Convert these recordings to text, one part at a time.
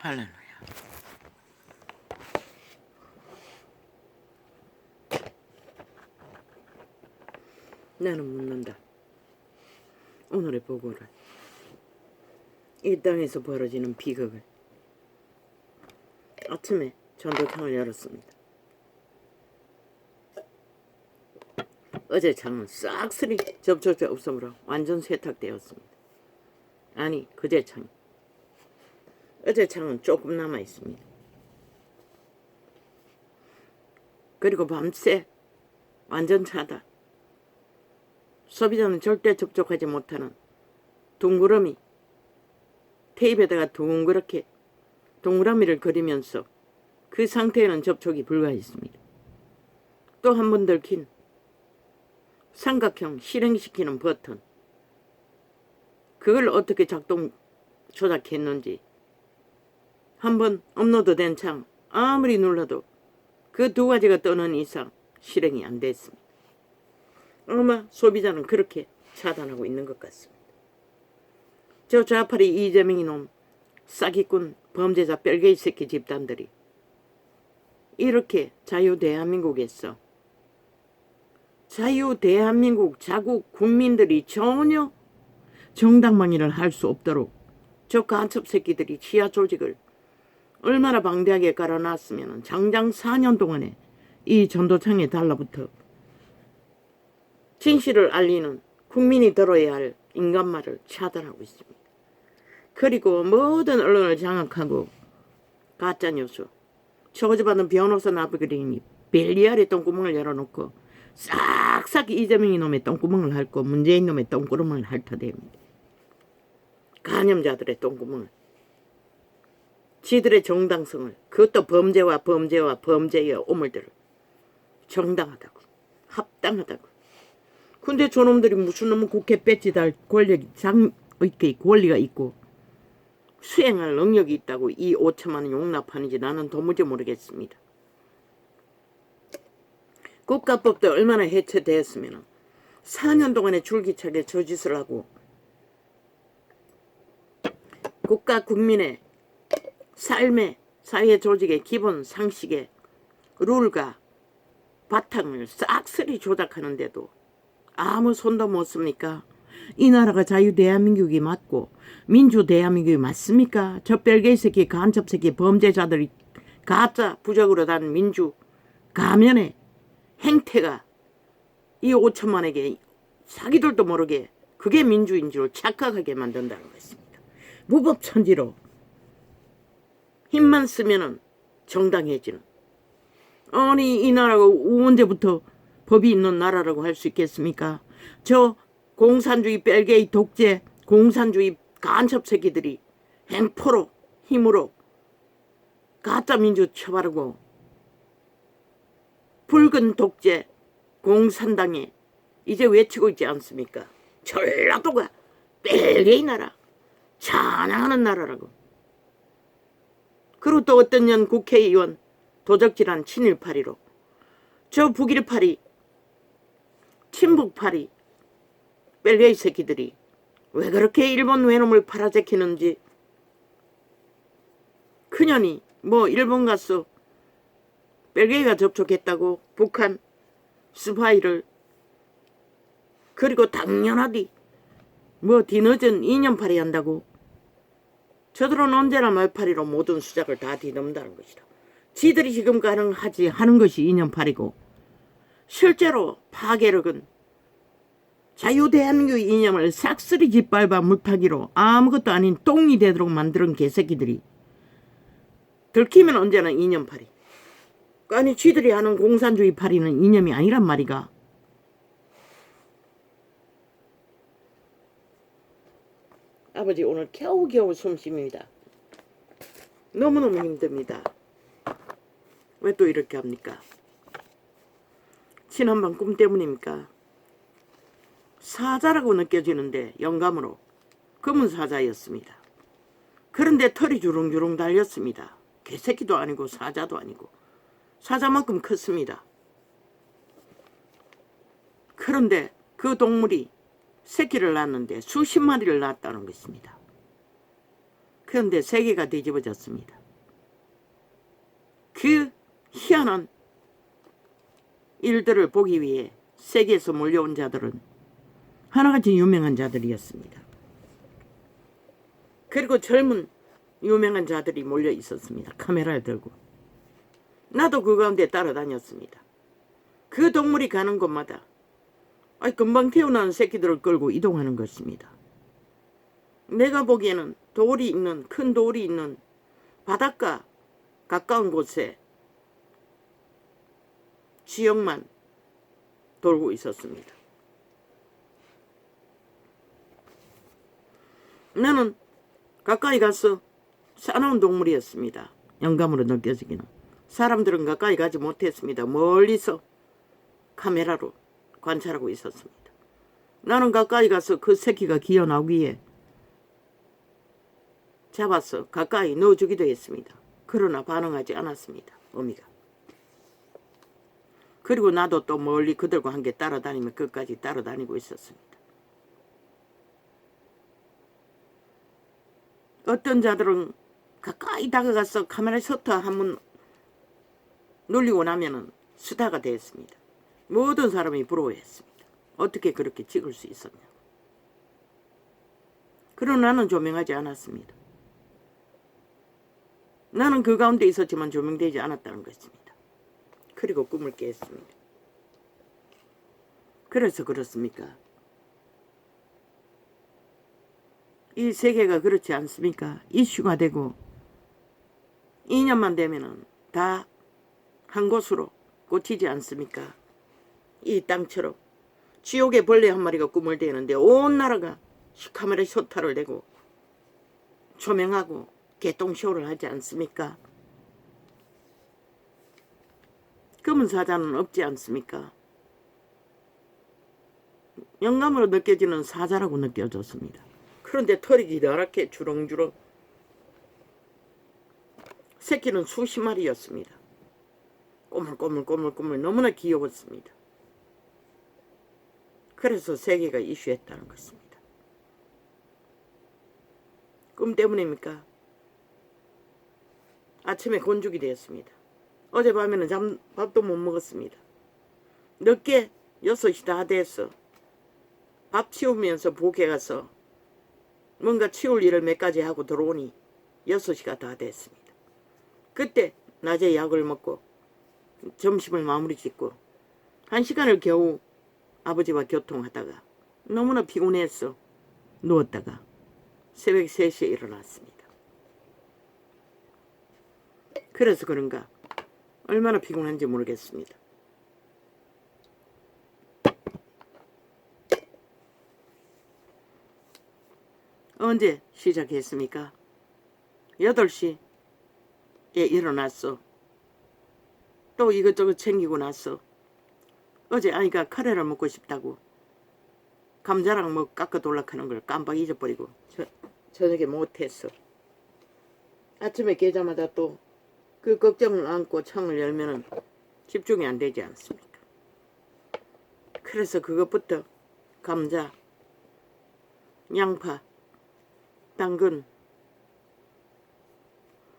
할렐루야. 나는 묻는다. 오늘의 보고를. 이 땅에서 벌어지는 비극을. 아침에 전도창을 열었습니다. 어제 창은 싹쓸이 접촉자 없음으로 완전 세탁되었습니다. 아니, 그제 창. 어제 창은 조금 남아 있습니다. 그리고 밤새 완전 차다. 소비자는 절대 접촉하지 못하는 동그라미, 테이프에다가 둥그렇게 동그라미를 그리면서 그 상태에는 접촉이 불가했습니다. 또 한 번 들킨 삼각형 실행시키는 버튼, 그걸 어떻게 작동 조작했는지 한번 업로드된 창 아무리 눌러도 그 두 가지가 뜨는 이상 실행이 안 됐습니다. 아마 소비자는 그렇게 차단하고 있는 것 같습니다. 저 좌파리 이재명이 놈 사기꾼 범죄자 뺄개이 새끼 집단들이 이렇게 자유 대한민국에서 자유 대한민국 자국 국민들이 전혀 정당방위를 할 수 없도록 저 간첩 새끼들이 지하 조직을 얼마나 방대하게 깔아놨으면 장장 4년 동안에 이 전도창에 달라붙어 진실을 알리는 국민이 들어야 할 인간말을 차단하고 있습니다. 그리고 모든 언론을 장악하고 가짜뉴스, 처지받은 변호사 나부그리니 벨리알의 똥구멍을 열어놓고 싹싹 이재명이 놈의 똥구멍을 핥고 문재인 놈의 똥구멍을 핥아댑니다. 간염자들의 똥구멍을. 지들의 정당성을, 그것도 범죄와 범죄의 오물들을 정당하다고, 합당하다고. 근데 저놈들이 무슨 놈의 국회 배지 달 권리가 있고 수행할 능력이 있다고 이 5천만 원 용납하는지 나는 도무지 모르겠습니다. 국가법도 얼마나 해체되었으면 4년 동안에 줄기차게 저 짓을 하고 국가 국민의 삶의 사회 조직의 기본 상식의 룰과 바탕을 싹쓸이 조작하는데도 아무 손도 못 씁니까? 이 나라가 자유 대한민국이 맞고 민주 대한민국이 맞습니까? 저 뺄개이 새끼 간첩 새끼 범죄자들이 가짜 부적으로 단 민주 가면의 행태가 이 5천만에게 사기들도 모르게 그게 민주인 줄 착각하게 만든다는 것입니다. 무법천지로 힘만 쓰면은 정당해지는. 아니 이 나라가 언제부터 법이 있는 나라라고 할 수 있겠습니까? 저 공산주의 뺄개이 독재 공산주의 간첩 새끼들이 행포로 힘으로 가짜 민주 처바르고 붉은 독재 공산당에 이제 외치고 있지 않습니까? 전라도가 뺄개이 나라 찬양하는 나라라고. 그리고 또 어떤 년 국회의원 도적질한 친일파리로 저 북일파리 친북파리 뺄개이 새끼들이 왜 그렇게 일본 외놈을 팔아제키는지. 그년이 뭐 일본 가서 뺄개이가 접촉했다고 북한 스파이를. 그리고 당연하디 뭐 뒤늦은 이념팔이 한다고. 저들은 언제나 말팔이로 모든 수작을 다 뒤넘는다는 것이다. 지들이 지금 가능하지 하는 것이 이념팔이고 실제로 파괴력은 자유대한민국 이념을 싹쓸이 짓밟아 물타기로 아무것도 아닌 똥이 되도록 만드는 개새끼들이 들키면 언제나 이념팔이. 아니 쥐들이 하는 공산주의 팔이는 이념이 아니란 말이가. 아버지 오늘 겨우겨우 숨쉽니다. 너무너무 힘듭니다. 왜 또 이렇게 합니까? 지난밤 꿈 때문입니까? 사자라고 느껴지는데 영감으로 검은 사자였습니다. 그런데 털이 주렁주렁 달렸습니다. 개새끼도 아니고 사자도 아니고 사자만큼 컸습니다. 그런데 그 동물이 새끼를 낳았는데 수십 마리를 낳았다는 것입니다. 그런데 세계가 뒤집어졌습니다. 그 희한한 일들을 보기 위해 세계에서 몰려온 자들은 하나같이 유명한 자들이었습니다. 그리고 젊은 유명한 자들이 몰려 있었습니다. 카메라를 들고. 나도 그 가운데 따라다녔습니다. 그 동물이 가는 곳마다 금방 태어난 새끼들을 끌고 이동하는 것입니다. 내가 보기에는 돌이 있는, 큰 돌이 있는 바닷가 가까운 곳에 지역만 돌고 있었습니다. 나는 가까이 가서 사나운 동물이었습니다. 영감으로 느껴지기는. 사람들은 가까이 가지 못했습니다. 멀리서 카메라로 관찰하고 있었습니다. 나는 가까이 가서 그 새끼가 기어 나오기에 잡아서 가까이 넣어주기도 했습니다. 그러나 반응하지 않았습니다. 어미가. 그리고 나도 또 멀리 그들과 함께 따라다니며 끝까지 따라다니고 있었습니다. 어떤 자들은 가까이 다가가서 카메라 셔터 한번 눌리고 나면은 스타가 됐습니다. 모든 사람이 부러워했습니다. 어떻게 그렇게 찍을 수 있었냐고. 그러나 나는 조명하지 않았습니다. 나는 그 가운데 있었지만 조명되지 않았다는 것입니다. 그리고 꿈을 깼습니다. 그래서 그렇습니까? 이 세계가 그렇지 않습니까? 이슈가 되고 2년만 되면은 다 한 곳으로 꽂히지 않습니까? 이 땅처럼 지옥의 벌레 한 마리가 꿈을 대는데 온 나라가 카메라 쇼타를 내고 조명하고 개똥쇼를 하지 않습니까? 검은 사자는 없지 않습니까? 영감으로 느껴지는 사자라고 느껴졌습니다. 그런데 털이 기다랗게 주렁주렁. 새끼는 수십 마리였습니다. 꼬물꼬물 너무나 귀여웠습니다. 그래서 세계가 이슈했다는 것입니다. 꿈 때문입니까? 아침에 곤죽이 되었습니다. 어젯밤에는 밥도 못 먹었습니다. 늦게 6시 다 됐어. 밥 치우면서 부엌에 가서 뭔가 치울 일을 몇 가지 하고 들어오니 6시가 다 됐습니다. 그때 낮에 약을 먹고 점심을 마무리 짓고 1시간을 겨우 아버지와 교통하다가 너무나 피곤해서 누웠다가 새벽 3시에 일어났습니다. 그래서 그런가 얼마나 피곤한지 모르겠습니다. 언제 시작했습니까? 8시에 일어났어. 또 이것저것 챙기고 났어. 어제 아이가 카레를 먹고 싶다고 감자랑 뭐 깎아 돌락하는 걸 깜빡 잊어버리고 저녁에 못했어. 아침에 깨자마자 또 그 걱정을 안고 창을 열면은 집중이 안 되지 않습니까? 그래서 그것부터 감자, 양파, 당근,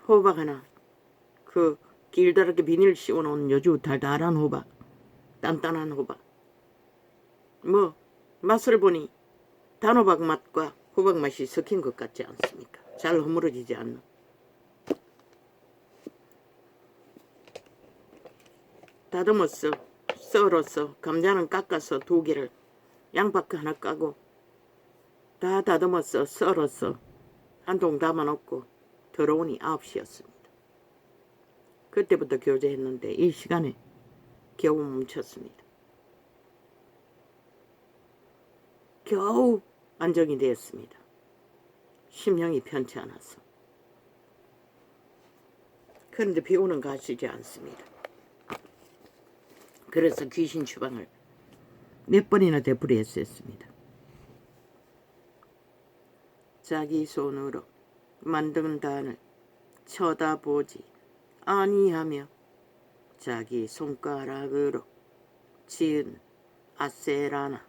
호박 하나, 그 길다랗게 비닐 씌워놓은 요주 달달한 호박, 단단한 호박. 뭐 맛을 보니 단호박 맛과 호박 맛이 섞인 것 같지 않습니까? 잘 허물어지지 않는. 다듬었어, 썰었어, 감자는 깎아서 2개를, 양파 하나 까고 다 다듬었어, 썰었어. 한 통 담아놓고 들어오니 9시였습니다. 그때부터 교제했는데 이 시간에 겨우 멈췄습니다. 겨우 안정이 되었습니다. 심령이 편치 않아서. 그런데 피고는 가시지 않습니다. 그래서 귀신 추방을 몇 번이나 되풀이했었습니다. 자기 손으로 만든 단을 쳐다보지 아니하며 자기 손가락으로 지은 아세라나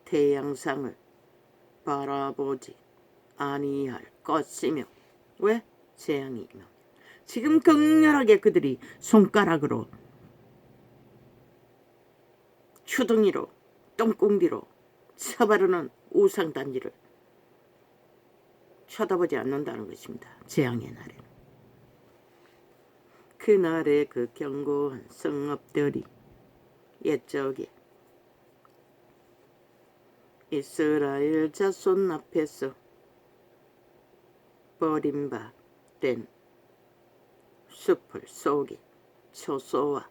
태양상을 바라보지 아니할 것이며. 왜? 재앙이 임함. 지금 극렬하게 그들이 손가락으로 추둥이로 똥궁디로 쳐바르는 우상단지를 쳐다보지 않는다는 것입니다. 재앙의 날에는. 그날의 그 견고한 성읍들이 옛적에 이스라엘 자손 앞에서 버림받된 숲을 속에 초소와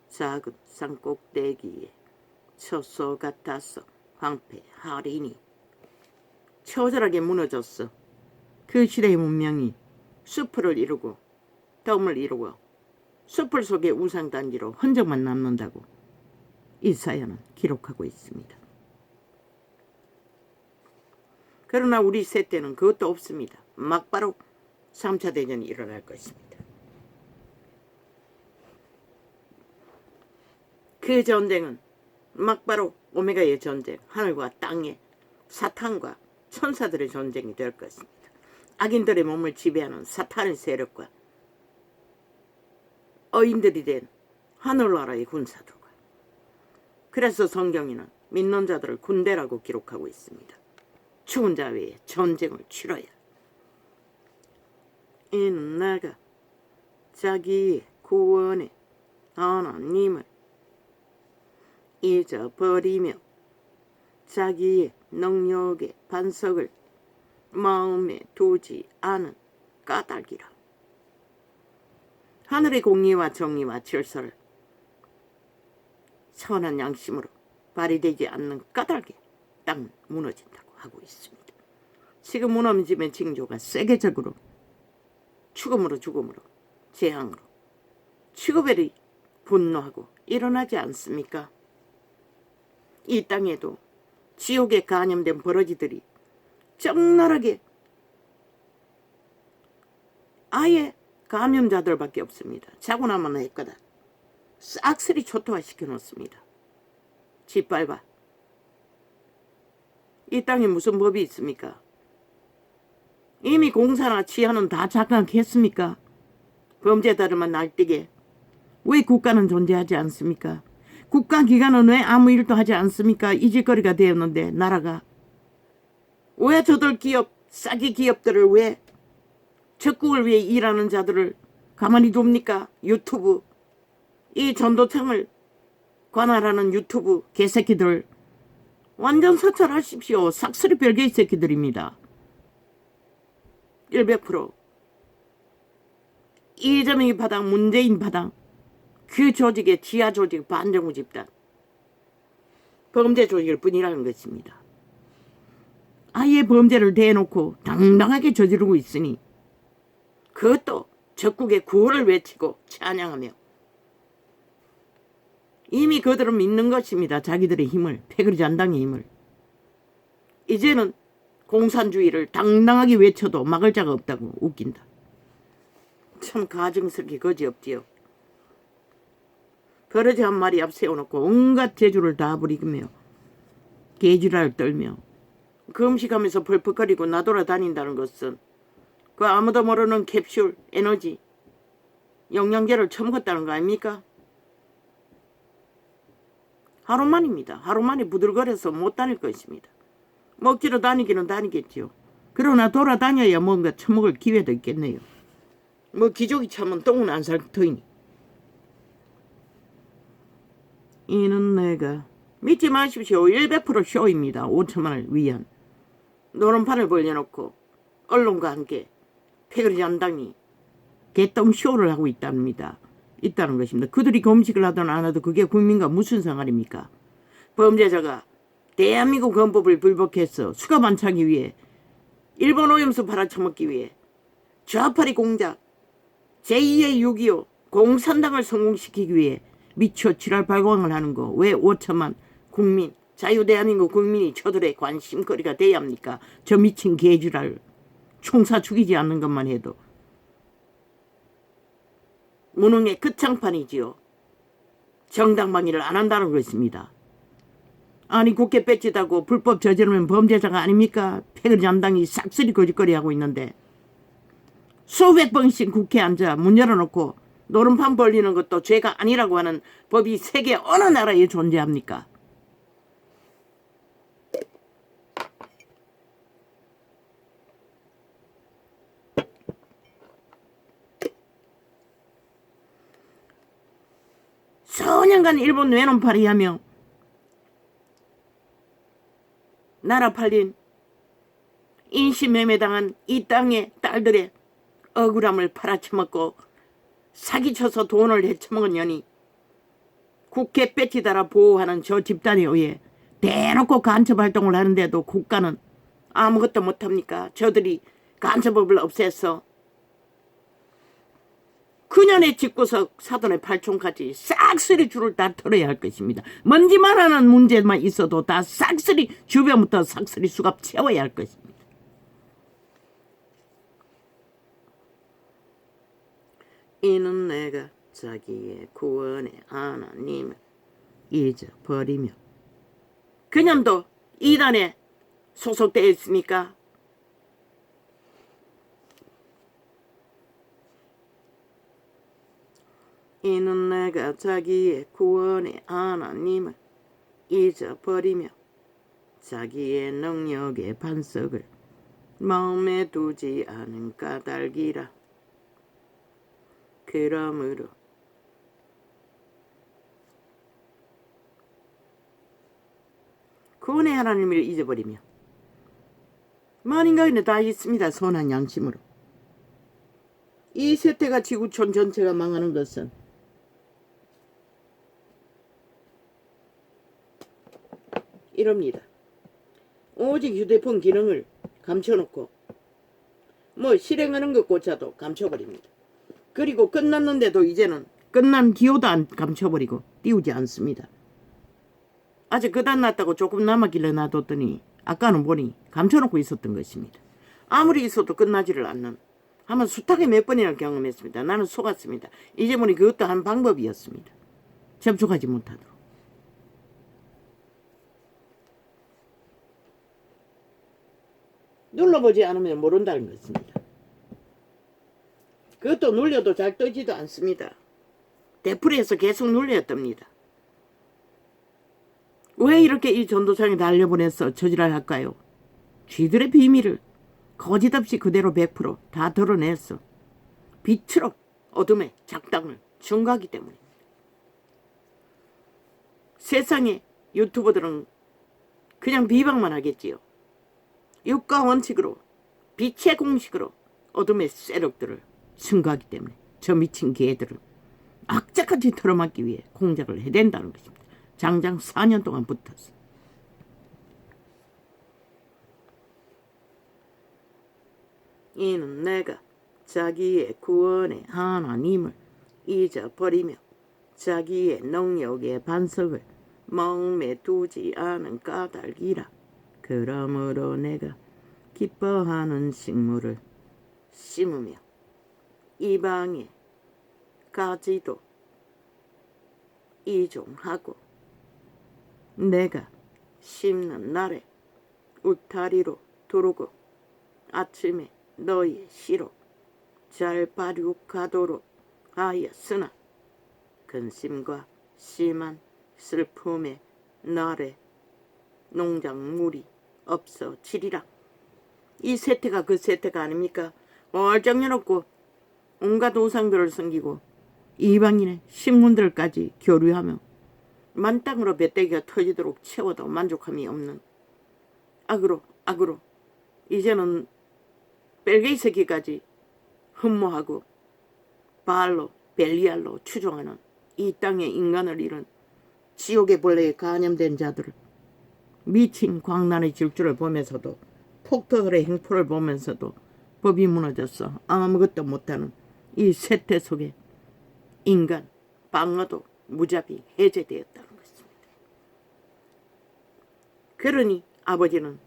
작은 산꼭대기에 초소 같아서 황폐하리니 처절하게 무너졌어. 그 시대의 문명이 숲을 이루고 덤을 이루고 숲을 속에 우상단지로 흔적만 남는다고 이사야는 기록하고 있습니다. 그러나 우리 세대는 그것도 없습니다. 막바로 3차 대전이 일어날 것입니다. 그 전쟁은 막바로 오메가의 전쟁, 하늘과 땅의 사탄과 천사들의 전쟁이 될 것입니다. 악인들의 몸을 지배하는 사탄의 세력과 어인들이 된 하늘나라의 군사들과. 그래서 성경에는 믿는 자들을 군대라고 기록하고 있습니다. 죽은 자 외에 전쟁을 치러야 이는 내가 자기의 구원의 하나님을 잊어버리며 자기의 능력의 반석을 마음에 두지 않은 까닭이라. 하늘의 공의와 정의와 질서를 선한 양심으로 발휘되지 않는 까닭에 땅은 무너진다고 하고 있습니다. 지금 무너짐의 징조가 세계적으로 죽음으로 재앙으로 취급들이 분노하고 일어나지 않습니까? 이 땅에도 지옥에 간염된 버러지들이 적나라하게 아예 감염자들밖에 없습니다. 자고 나면 했거든. 싹쓸이 초토화시켜 놓습니다. 짓밟아. 이 땅에 무슨 법이 있습니까? 이미 공사나 치안은 다 장악했습니까? 범죄자들만 날뛰게. 왜 국가는 존재하지 않습니까? 국가기관은 왜 아무 일도 하지 않습니까? 잊을거리가 되었는데 나라가. 왜 저들 기업, 싸기 기업들을 왜 적국을 위해 일하는 자들을 가만히 둡니까? 유튜브. 이 전도청을 관할하는 유튜브 개새끼들 완전 사찰하십시오. 싹쓸이 별개의 새끼들입니다. 100%. 이재명이 바당, 문재인 바당, 그 조직의 지하 조직 반정부 집단, 범죄 조직일 뿐이라는 것입니다. 아예 범죄를 대놓고 당당하게 저지르고 있으니 그것도 적국의 구호를 외치고 찬양하며 이미 그들은 믿는 것입니다. 자기들의 힘을, 패거리잔당의 힘을. 이제는 공산주의를 당당하게 외쳐도 막을 자가 없다고 웃긴다. 참 가증스럽게 거지없지요. 버러지 한 마리 앞 세워놓고 온갖 재주를 다 부리며 개지랄 떨며 금식하면서 펄펄거리고 나돌아다닌다는 것은 그 아무도 모르는 캡슐, 에너지, 영양제를 처먹었다는 거 아닙니까? 하루만입니다. 하루만에 부들거려서 못 다닐 것입니다. 먹지로 다니기는 다니겠지요. 그러나 돌아다녀야 뭔가 처먹을 기회도 있겠네요. 뭐 기저귀 차면 똥은 안 살 터이니. 이는 내가 믿지 마십시오. 100% 쇼입니다. 5천만을 위한. 노름판을 벌려놓고 언론과 함께 패거리잔당이 개똥 쇼를 하고 있다는 것입니다. 그들이 검식을 하든 안 하든 그게 국민과 무슨 상관입니까? 범죄자가 대한민국 헌법을 불복해서 수갑 안 차기 위해 일본 오염수 팔아쳐먹기 위해 좌파리 공작 제2의 6.25 공산당을 성공시키기 위해 미쳐 지랄 발광을 하는 거 왜 5천만 국민 자유대한민국 국민이 저들의 관심거리가 돼야 합니까? 저 미친 개지랄 총사 죽이지 않는 것만 해도 무능의 끝장판이지요. 정당방위를 안 한다는 것입니다. 아니 국회 뺏지다고 불법 저지르면 범죄자가 아닙니까? 패거리 잠당이 싹쓸이 거짓거리하고 있는데 수백 번씩 국회에 앉아 문 열어놓고 노름판 벌리는 것도 죄가 아니라고 하는 법이 세계 어느 나라에 존재합니까? 수년간 일본 외놈팔이 하며 나라 팔린 인신매매당한 이 땅의 딸들의 억울함을 팔아쳐먹고 사기쳐서 돈을 헤쳐먹은 년이 국회 뺏지다라 보호하는 저 집단에 의해 대놓고 간첩활동을 하는데도 국가는 아무것도 못합니까? 저들이 간첩법을 없애서 그년의 집구석 사돈의 팔촌까지 싹쓸이 줄을 다 털어야 할 것입니다. 먼지만 하는 문제만 있어도 다 싹쓸이 주변부터 싹쓸이 수갑 채워야 할 것입니다. 이는 내가 자기의 구원의 하나님을 잊어버리며 그년도 이단에 소속되어 있습니까? 이는 내가 자기의 구원의 하나님을 잊어버리며 자기의 능력의 반석을 마음에 두지 않은 까닭이라. 그러므로 구원의 하나님을 잊어버리며 만인가에는 다 있습니다. 선한 양심으로. 이 세태가 지구촌 전체가 망하는 것은 이럽니다. 오직 휴대폰 기능을 감춰놓고 뭐 실행하는 것조차도 감춰버립니다. 그리고 끝났는데도 이제는 끝난 기호도 안 감춰버리고 띄우지 않습니다. 아직 그다 났다고 조금 남았길래 놔뒀더니 아까는 보니 감춰놓고 있었던 것입니다. 아무리 있어도 끝나지를 않는, 한번 숱하게 몇 번이나 경험했습니다. 나는 속았습니다. 이제 보니 그것도 한 방법이었습니다. 접촉하지 못하도록. 눌러보지 않으면 모른다는 것입니다. 그것도 눌려도 잘 뜨지도 않습니다. 되풀이해서 계속 눌려야 뜹니다. 왜 이렇게 이 전도상에 날려보내서 저지랄 할까요? 쥐들의 비밀을 거짓없이 그대로 100% 드러냈어. 빛으로 어둠의 작당을 증거하기 때문입니다. 세상의 유튜버들은 그냥 비방만 하겠지요. 육가 원칙으로 빛의 공식으로 어둠의 세력들을 증거하기 때문에 저 미친 개들은 악착같이 털어맞기 위해 공작을 해댄다는 것입니다. 장장 4년 동안 붙었어. 이는 내가 자기의 구원의 하나님을 잊어버리며 자기의 능력의 반석을 마음에 두지 않은 까닭이라. 그러므로 내가 기뻐하는 식물을 심으며 이방의 가지도 이종하고 내가 심는 날에 울타리로 두르고 아침에 너의 씨로 잘 발육하도록 하였으나 근심과 심한 슬픔의 날에 농작물이 없어지리라. 이 세태가 그 세태가 아닙니까? 얼짱여놓고 온갖 우상들을 섬기고 이방인의 신문들까지 교류하며 만땅으로 배때기가 터지도록 채워도 만족함이 없는 악으로 이제는 벨게이 새끼까지 흠모하고 바알로 벨리알로 추종하는 이 땅의 인간을 잃은 지옥의 벌레에 간염된 자들을 미친 광란의 질주를 보면서도 폭도들의 행포를 보면서도 법이 무너졌어 아무것도 못하는 이 세태 속에 인간 방어도 무자비 해제되었다는 것입니다. 그러니 아버지는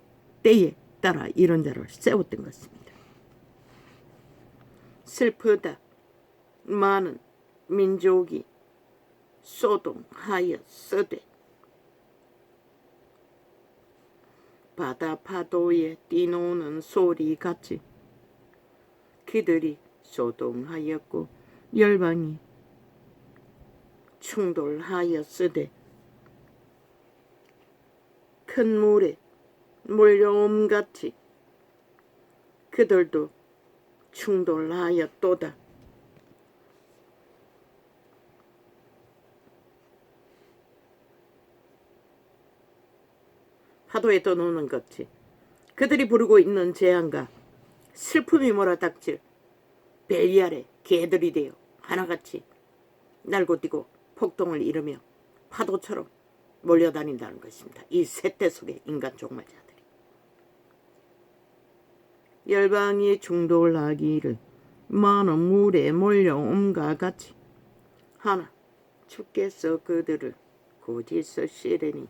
때에 따라 이런 자를 세웠던 것입니다. 슬프다. 많은 민족이 소동하였으되 바다 파도에 뛰노는 소리같이 그들이 소동하였고 열방이 충돌하였으되 큰 물에 몰려옴같이 그들도 충돌하였도다. 파도에 떠노는 것이 그들이 부르고 있는 재앙과 슬픔이 몰아닥칠 벨리알의 개들이 되어 하나같이 날고 뛰고 폭동을 이루며 파도처럼 몰려다닌다는 것입니다. 이 세대 속의 인간 종말자들이. 열방이 충돌하기를 많은 물에 몰려옴과 같이 하나 주께서 그들을 고지서시려니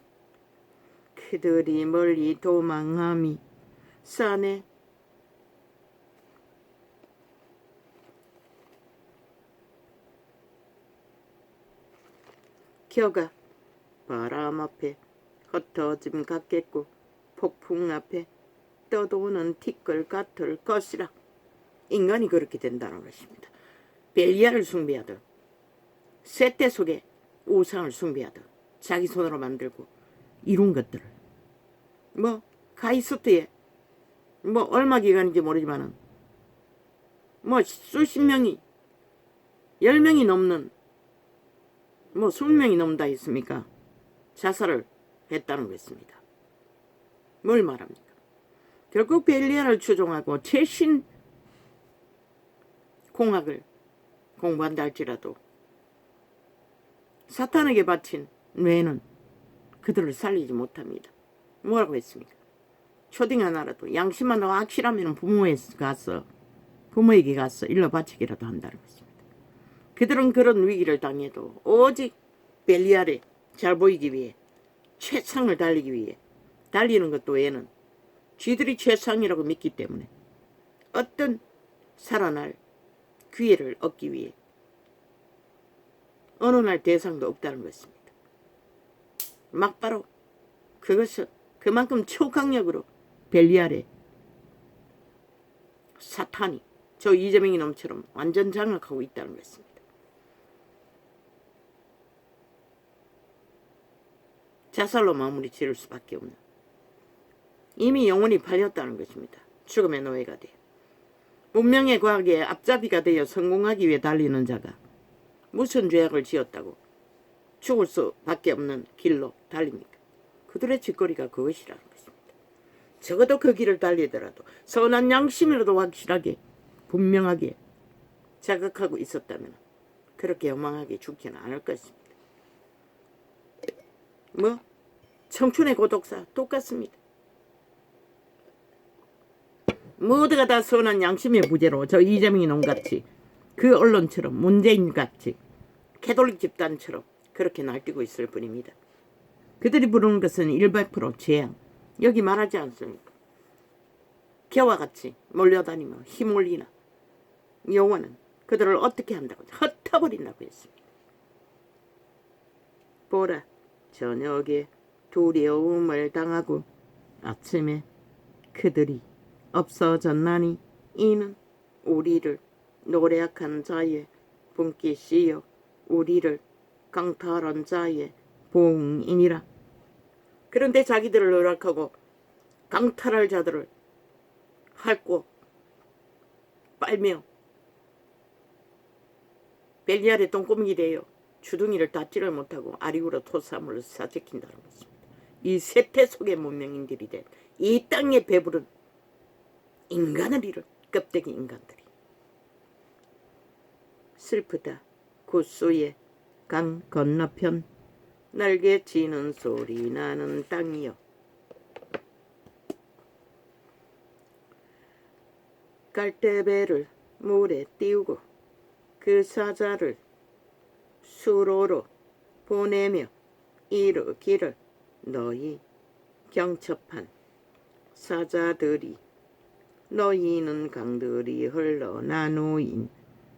그들이 멀리 도망함이 산에 겨가 바람 앞에 흩어짐 같겠고 폭풍 앞에 떠도는 티끌 같을 것이라. 인간이 그렇게 된다는 것입니다. 벨리알을 숭배하듯 세대 속에 우상을 숭배하듯 자기 손으로 만들고 이룬 것들을 가이스트에 얼마 기간인지 모르지만은 수십 명이 10명이 넘는 20명이 넘다 했습니까? 자살을 했다는 것입니다. 뭘 말합니까? 결국 벨리알을 추종하고 최신 공학을 공부한다 할지라도 사탄에게 바친 뇌는 그들을 살리지 못합니다. 뭐라고 했습니까? 초딩 하나라도 양심만 확실하면 부모에게 가서 일러 바치기라도 한다는 것입니다. 그들은 그런 위기를 당해도 오직 벨리알에 잘 보이기 위해 최상을 달리기 위해 달리는 것도 외에는 쥐들이 최상이라고 믿기 때문에 어떤 살아날 기회를 얻기 위해 어느 날 대상도 없다는 것입니다. 막바로 그것은 그만큼 초강력으로 벨리알의 사탄이 저 이재명이 놈처럼 완전 장악하고 있다는 것입니다. 자살로 마무리 지을 수밖에 없는, 이미 영혼이 팔렸다는 것입니다. 죽음의 노예가 되어 문명의 과학에 앞잡이가 되어 성공하기 위해 달리는 자가 무슨 죄악을 지었다고 죽을 수밖에 없는 길로 달립니까? 그들의 짓거리가 그것이라는 것입니다. 적어도 그 길을 달리더라도 선한 양심이라도 확실하게 분명하게 자각하고 있었다면 그렇게 요망하게 죽지는 않을 것입니다. 청춘의 고독사 똑같습니다. 모두가 다 선한 양심의 부재로 저 이재명이 놈같이 그 언론처럼 문재인같이 캐톨릭 집단처럼 그렇게 날뛰고 있을 뿐입니다. 그들이 부르는 것은 100% 재앙. 여기 말하지 않습니까? 개와 같이 몰려다니며 힘올리나 여호와는 그들을 어떻게 한다고? 흩어버린다고 했습니다. 보라, 저녁에 두려움을 당하고 아침에 그들이 없어졌나니 이는 우리를 노력한 자의 분깃이요 우리를 강탈한 자의 보응이니라. 그런데 자기들을 노력하고 강탈할 자들을 핥고 빨며 벨리알의 똥꼬맹이 되어 주둥이를 닿지를 못하고 아리우로 토사물을 사재킨다는 것입니다. 이 세태 속의 문명인들이 된 이 땅에 배부른 인간을 이룬 껍데기 인간들이. 슬프다. 구수의 강 건너편 날개 치는 소리 나는 땅이여. 갈대배를 물에 띄우고 그 사자를 수로로 보내며 이르기를 너희 경첩한 사자들이 너희는 강들이 흘러 나누인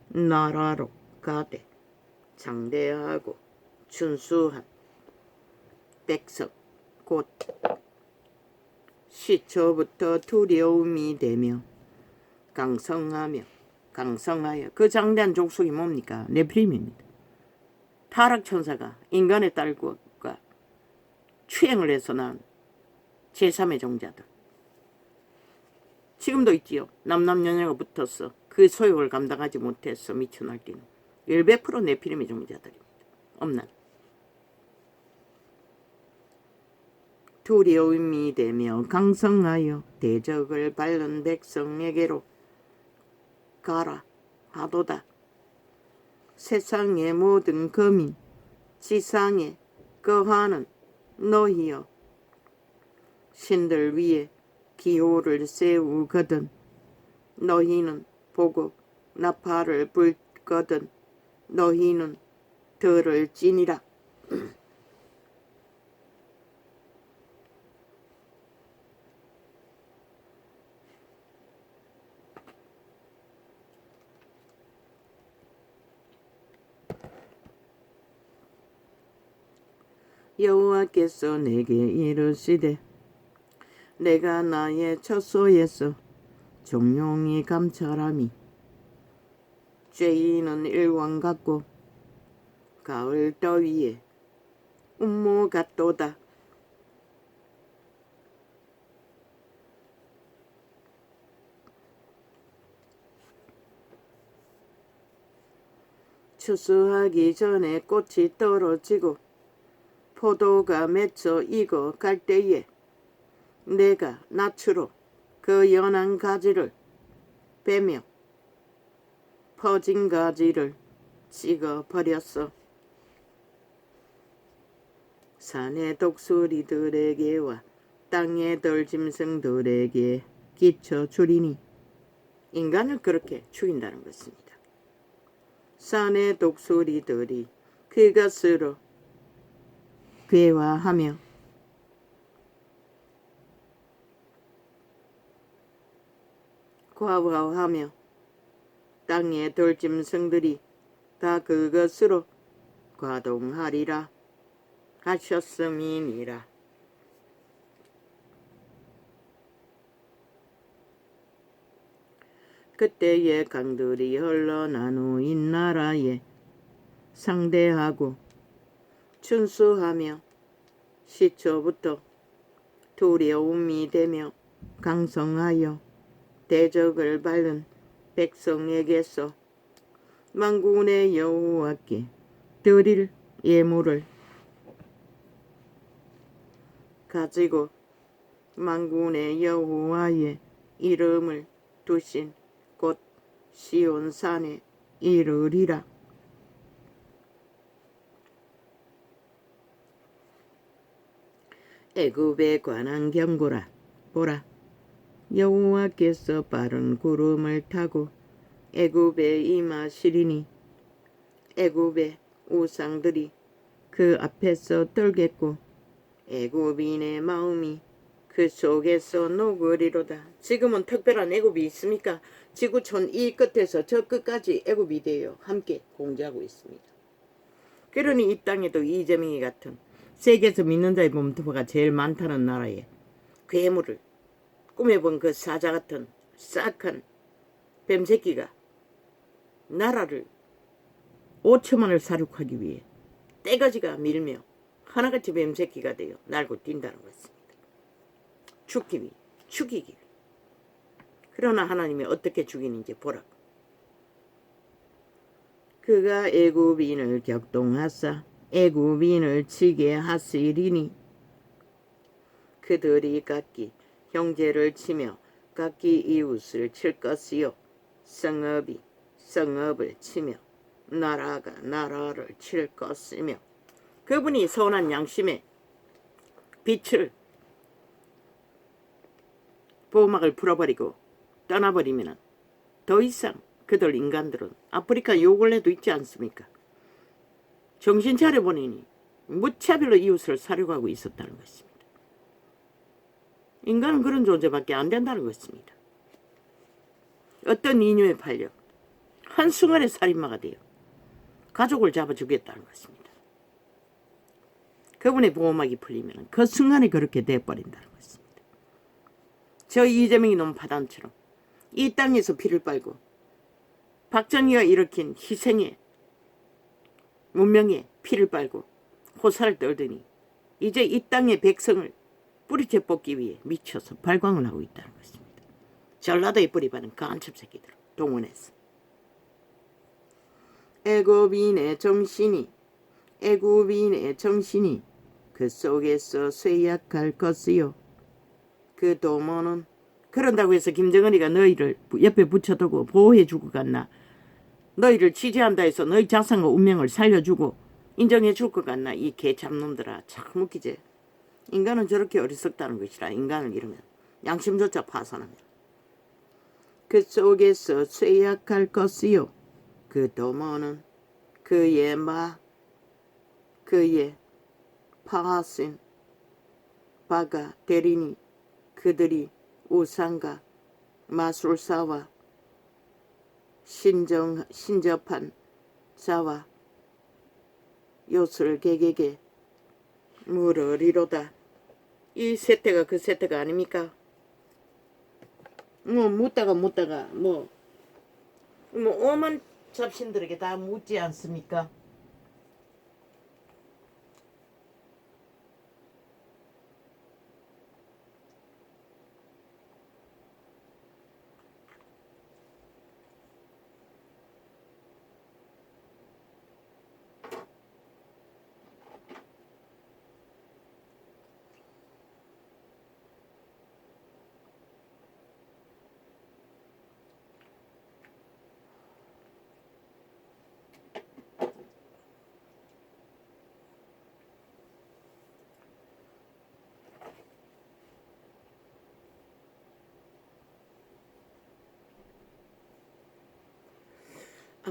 나라로 가되 장대하고 준수한 백성 곧 시초부터 두려움이 되며 강성하여 그 장대한 족속이 뭡니까? 네피림입니다. 타락천사가 인간의 딸과 추행을 해서 낳은 제3의 종자들. 지금도 있지요. 남남녀녀가 붙어서 그 소욕을 감당하지 못해서 미쳐 날뛰는 100% 네피림의 종자들입니다. 없는 두려움이 되며 강성하여 대적을 밟는 백성에게로 가라 하도다. 세상의 모든 거민 지상에 거하는 너희여 신들 위에 기호를 세우거든 너희는 보고 나팔을 불거든 너희는 들을 지니라. 여호와께서 내게 이르시되 내가 나의 처소에서 종용이 감찰함이 죄인은 일왕 같고 가을 더위에 운모 같도다. 추수하기 전에 꽃이 떨어지고 포도가 맺혀 익어 갈 때에 내가 낯으로 그 연한 가지를 베며 퍼진 가지를 찍어 버렸어. 산의 독수리들에게와 땅의 들짐승들에게 끼쳐 주리니 인간을 그렇게 죽인다는 것입니다. 산의 독수리들이 그것으로 괴화하며 과화하며 땅의 들짐승들이 다 그것으로 과동하리라 하셨음이니라. 그때의 강들이 흘러난 후 인나라에 상대하고 춘수하며 시초부터 두려움이 되며 강성하여 대적을 밟는 백성에게서 만군의 여호와께 드릴 예물을 가지고 만군의 여호와의 이름을 두신 곧 시온산에 이르리라. 애굽에 관한 경고라. 보라, 여호와께서 빠른 구름을 타고 애굽에 임하시리니 애굽의 우상들이 그 앞에서 떨겠고 애굽인의 마음이 그 속에서 녹으리로다. 지금은 특별한 애굽이 있습니까? 지구촌 이 끝에서 저 끝까지 애굽이 되어 함께 공존하고 있습니다. 그러니 이 땅에도 이재명이 같은 세계에서 믿는 자의 범투가 제일 많다는 나라에 괴물을 꿈에본 그 사자 같은 싹한 뱀새끼가 나라를 5천만을 사륙하기 위해 떼거지가 밀며 하나같이 뱀새끼가 되어 날고 뛴다는 것입니다. 죽이기 위해. 그러나 하나님이 어떻게 죽이는지 보라고. 그가 애굽인을 격동하사 애굽인을 치게 하시리니 그들이 각기 형제를 치며 각기 이웃을 칠 것이요 성읍이 성읍을 치며 나라가 나라를 칠 것이며 그분이 선한 양심의 빛을 보호막을 풀어버리고 떠나버리면 더 이상 그들 인간들은 아프리카 요글레도 있지 않습니까? 정신 차려보니 무차별로 이웃을 사려가고 있었다는 것입니다. 인간은 그런 존재밖에 안 된다는 것입니다. 어떤 이유에 팔려 한순간에 살인마가 되어 가족을 잡아 주겠다는 것입니다. 그분의 보호막이 풀리면 그 순간에 그렇게 돼버린다는 것입니다. 저 이재명이 놈 파단처럼 이 땅에서 피를 빨고 박정희가 일으킨 희생의 운명에 피를 빨고 호사를 떨더니 이제 이 땅의 백성을 뿌리째 뽑기 위해 미쳐서 발광을 하고 있다는 것입니다. 전라도에 뿌리받은 간첩 새끼들 동원해서. 애국인의 정신이 그 속에서 쇠약할 것이요. 그 도모는 그런다고 해서 김정은이가 너희를 옆에 붙여두고 보호해주고 갔나? 너희를 지지한다 해서 너희 자산과 운명을 살려주고 인정해줄 것 같나? 이 개잡놈들아. 참 웃기지. 인간은 저렇게 어리석다는 것이라. 인간을 이러면 양심조차 파산하면. 그 속에서 쇠약할 것이요. 그 도모는 그의 파하신 바가 대리니 그들이 우상과 마술사와 신접한 자와 요술객에게 물으리로다. 이 세태가 그 세태가 아닙니까? 뭐 묻다가 뭐 오만 잡신들에게 다 묻지 않습니까?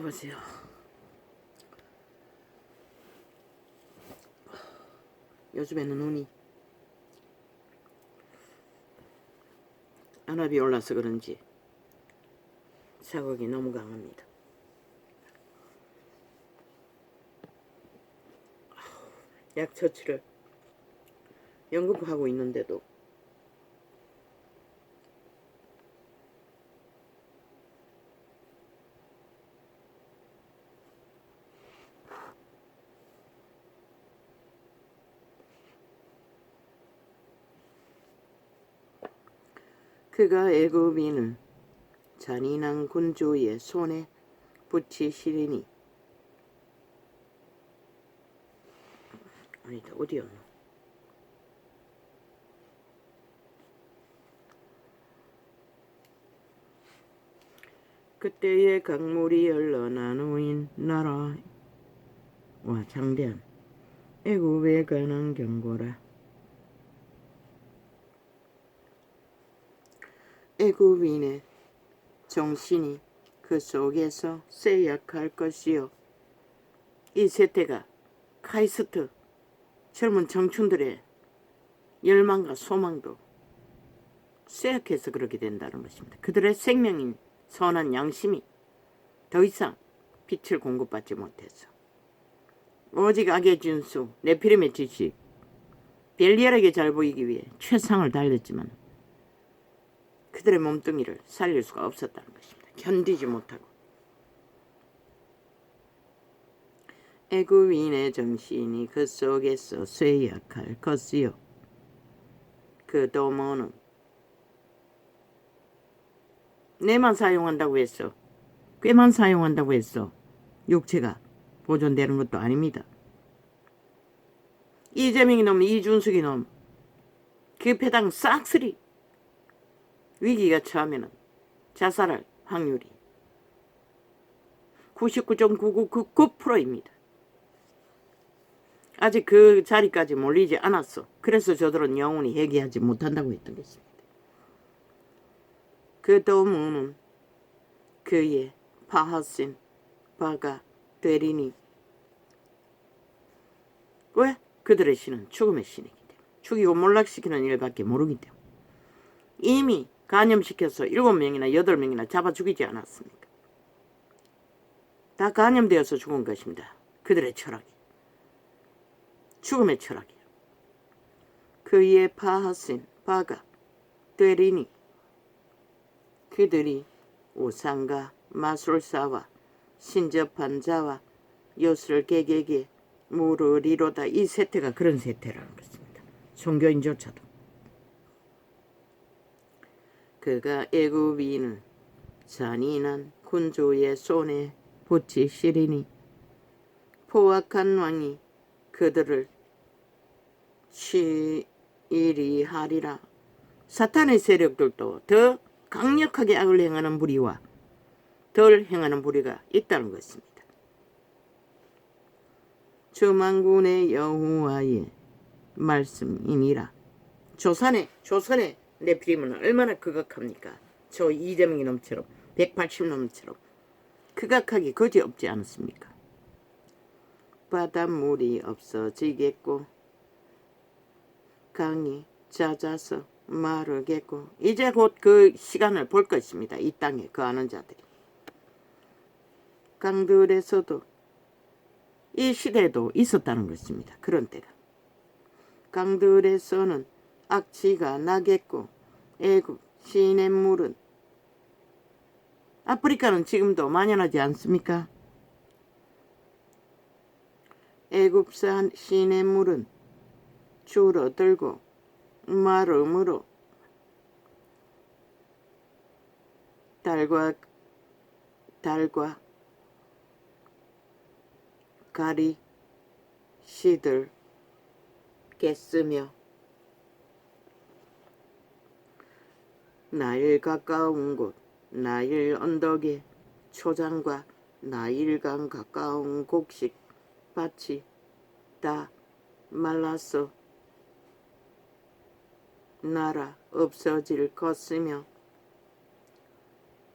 보세요. 요즘에는 눈이 안압이 올라서 그런지 자극이 너무 강합니다. 약 처치를 연급하고 있는데도 그가 애굽인을 잔인한 군주의 손에 붙이시리니. 아니다, 어디였나? 그때의 강물이 흘러 나누인 나라와 장대한 애굽에 관한 경고라. 애굽인의 정신이 그 속에서 쇠약할 것이요. 이 세태가 카이스트 젊은 청춘들의 열망과 소망도 쇠약해서 그렇게 된다는 것입니다. 그들의 생명인 선한 양심이 더 이상 빛을 공급받지 못해서 오직 악의 준수, 네피림의 지식, 벨리알에게 잘 보이기 위해 최상을 달렸지만 그들의 몸뚱이를 살릴 수가 없었다는 것입니다. 견디지 못하고. 애굽인의 정신이 그 속에서 쇠약할 것이요. 그 도모는 뇌만 사용한다고 했어. 꾀만 사용한다고 했어. 육체가 보존되는 것도 아닙니다. 이재명이 놈, 이준숙이 놈, 그 배당 싹쓸이 위기가 처하면 자살할 확률이 99.999%입니다. 아직 그 자리까지 몰리지 않았어. 그래서 저들은 영원히 회개하지 못한다고 했던 것입니다. 그 도무는 그의 파하신 바가 되리니. 왜? 그들의 신은 죽음의 신이기 때문에. 죽이고 몰락시키는 일밖에 모르기 때문에. 이미 간염시켜서 7명이나 8명이나 잡아 죽이지 않았습니까? 다 간염되어서 죽은 것입니다. 그들의 철학이. 죽음의 철학이요. 그의 파하신 바가 되리니 그들이 우상과 마술사와 신접한 자와 요술객에게 물으리로다. 이 세태가 그런 세태라는 것입니다. 종교인조차도. 그가 애굽인을 잔인한 군주의 손에 붙이시리니 포악한 왕이 그들을 치리하리라. 사탄의 세력들도 더 강력하게 악을 행하는 무리와 덜 행하는 무리가 있다는 것입니다. 주만군의 여호와의 말씀이니라. 조선의 네피림은 얼마나 극악합니까? 저 이재명이 놈처럼 180놈처럼 극악하기 거지없지 않습니까? 바닷물이 없어지겠고 강이 잦아서 마르겠고 이제 곧 그 시간을 볼 것입니다. 이 땅에 거하는 자들이. 강들에서도 이 시대도 있었다는 것입니다. 그런 때가. 강들에서는 악취가 나겠고 애굽 시냇물은 아프리카는 지금도 만연하지 않습니까? 애굽산 시냇물은 줄어들고 마름으로 달과 가리 시들겠으며 나일 가까운 곳 나일 언덕의 초장과 나일강 가까운 곡식 밭이 다 말라서 나라 없어질 것이며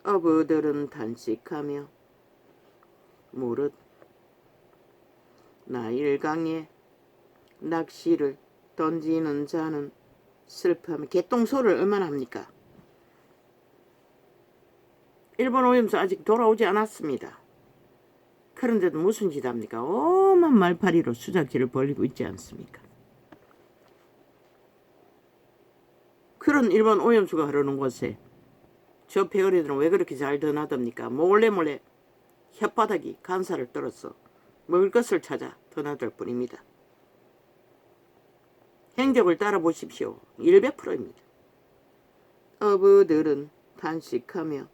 어부들은 단식하며 무릇 나일강에 낚시를 던지는 자는 슬퍼하며 개똥소를 얼마나 합니까? 일본 오염수 아직 돌아오지 않았습니다. 그런데도 무슨 짓 합니까? 오만 말파리로 수작질을 벌이고 있지 않습니까? 그런 일본 오염수가 흐르는 곳에 저 배어리들은 왜 그렇게 잘 드나듭니까? 몰래 혓바닥이 간살을 떨어서 먹을 것을 찾아 드나들 뿐입니다. 행적을 따라 보십시오. 100%입니다. 어부들은 단식하며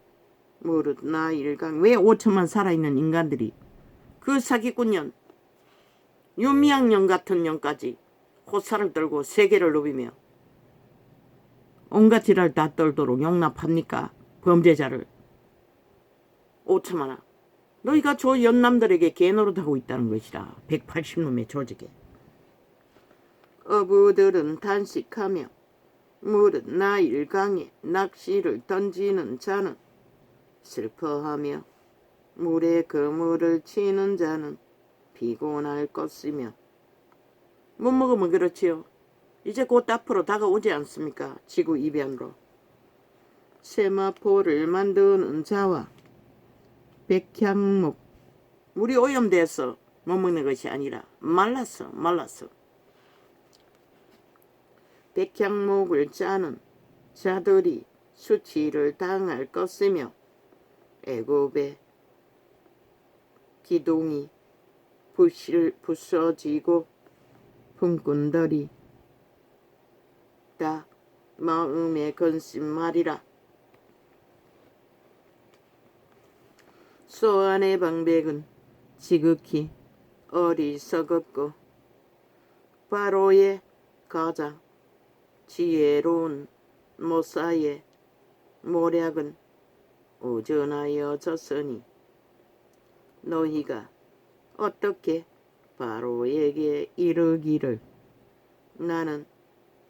무릇 나일강. 왜 5천만 살아있는 인간들이 그 사기꾼년 윤미향년 같은 년까지 호사를 떨고 세계를 누비며 온갖 지랄 다 떨도록 용납합니까? 범죄자를. 5천만아. 너희가 저 연남들에게 개노릇하고 있다는 것이라. 180놈의 조직에. 어부들은 단식하며 무릇 나일강에 낚시를 던지는 자는 슬퍼하며 물에 그물을 치는 자는 피곤할 것이며. 못 먹으면 그렇지요. 이제 곧 앞으로 다가오지 않습니까? 지구 이변으로. 세마포를 만드는 자와 백향목. 물이 오염돼서 못 먹는 것이 아니라 말랐어. 백향목을 짜는 자들이 수치를 당할 것이며 애굽의 기둥이 부서지고 품꾼들이 다 마음에 근심하리라. 소안의 방백은 지극히 어리석었고 바로의 가장 지혜로운 모사의 모략은 오전하여졌으니 너희가 어떻게 바로에게 이르기를 나는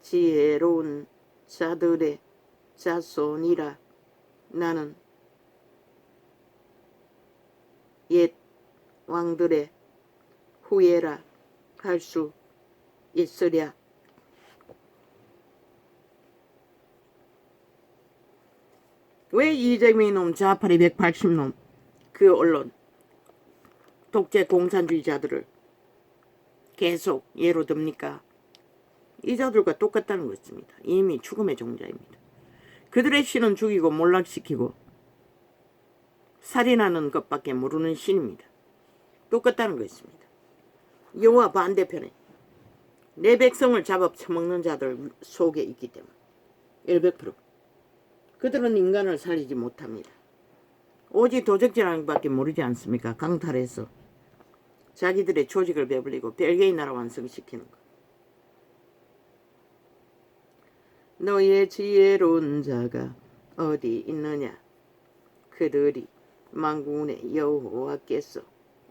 지혜로운 자들의 자손이라. 나는 옛 왕들의 후예라 할 수 있으랴. 왜 이재명이 놈 좌파리 180놈 그 언론 독재 공산주의자들을 계속 예로 듭니까? 이 자들과 똑같다는 것입니다. 이미 죽음의 종자입니다. 그들의 신은 죽이고 몰락시키고 살인하는 것밖에 모르는 신입니다. 똑같다는 것입니다. 여호와 반대편에 내 백성을 잡아 처먹는 자들 속에 있기 때문에 100% 그들은 인간을 살리지 못합니다. 오직 도적질하는 것밖에 모르지 않습니까? 강탈해서 자기들의 조직을 배불리고 별개의 나라 완성시키는 것. 너의 지혜로운 자가 어디 있느냐? 그들이 만군의 여호와께서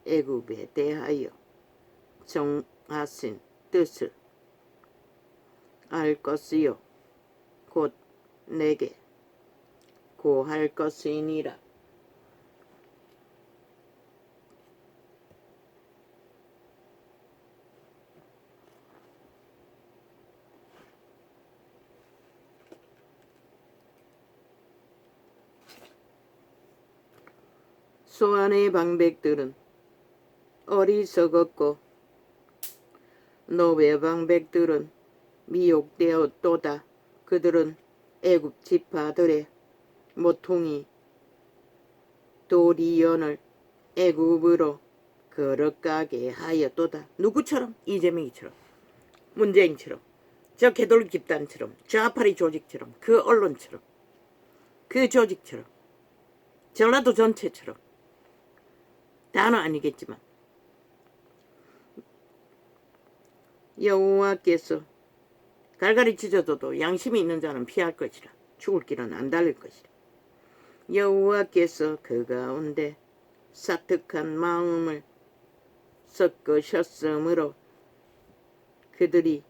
애굽에 대하여 정하신 뜻을 알 것이요 곧 내게 고할 것이니라. 소안의 방백들은 어리석었고 노의 방백들은 미혹되었도다. 그들은 애굽 지파들의 모퉁이 도리언을 애굽으로 걸어가게 하였도다. 누구처럼? 이재명이처럼, 문재인처럼, 저 개돌 집단처럼, 좌파리 조직처럼, 그 언론처럼, 그 조직처럼, 전라도 전체처럼. 다는 아니겠지만 여호와께서 갈갈이 찢어져도 양심이 있는 자는 피할 것이라. 죽을 길은 안 달릴 것이라. 여호와께서 그 가운데 사특한 마음을 섞으셨으므로 그들이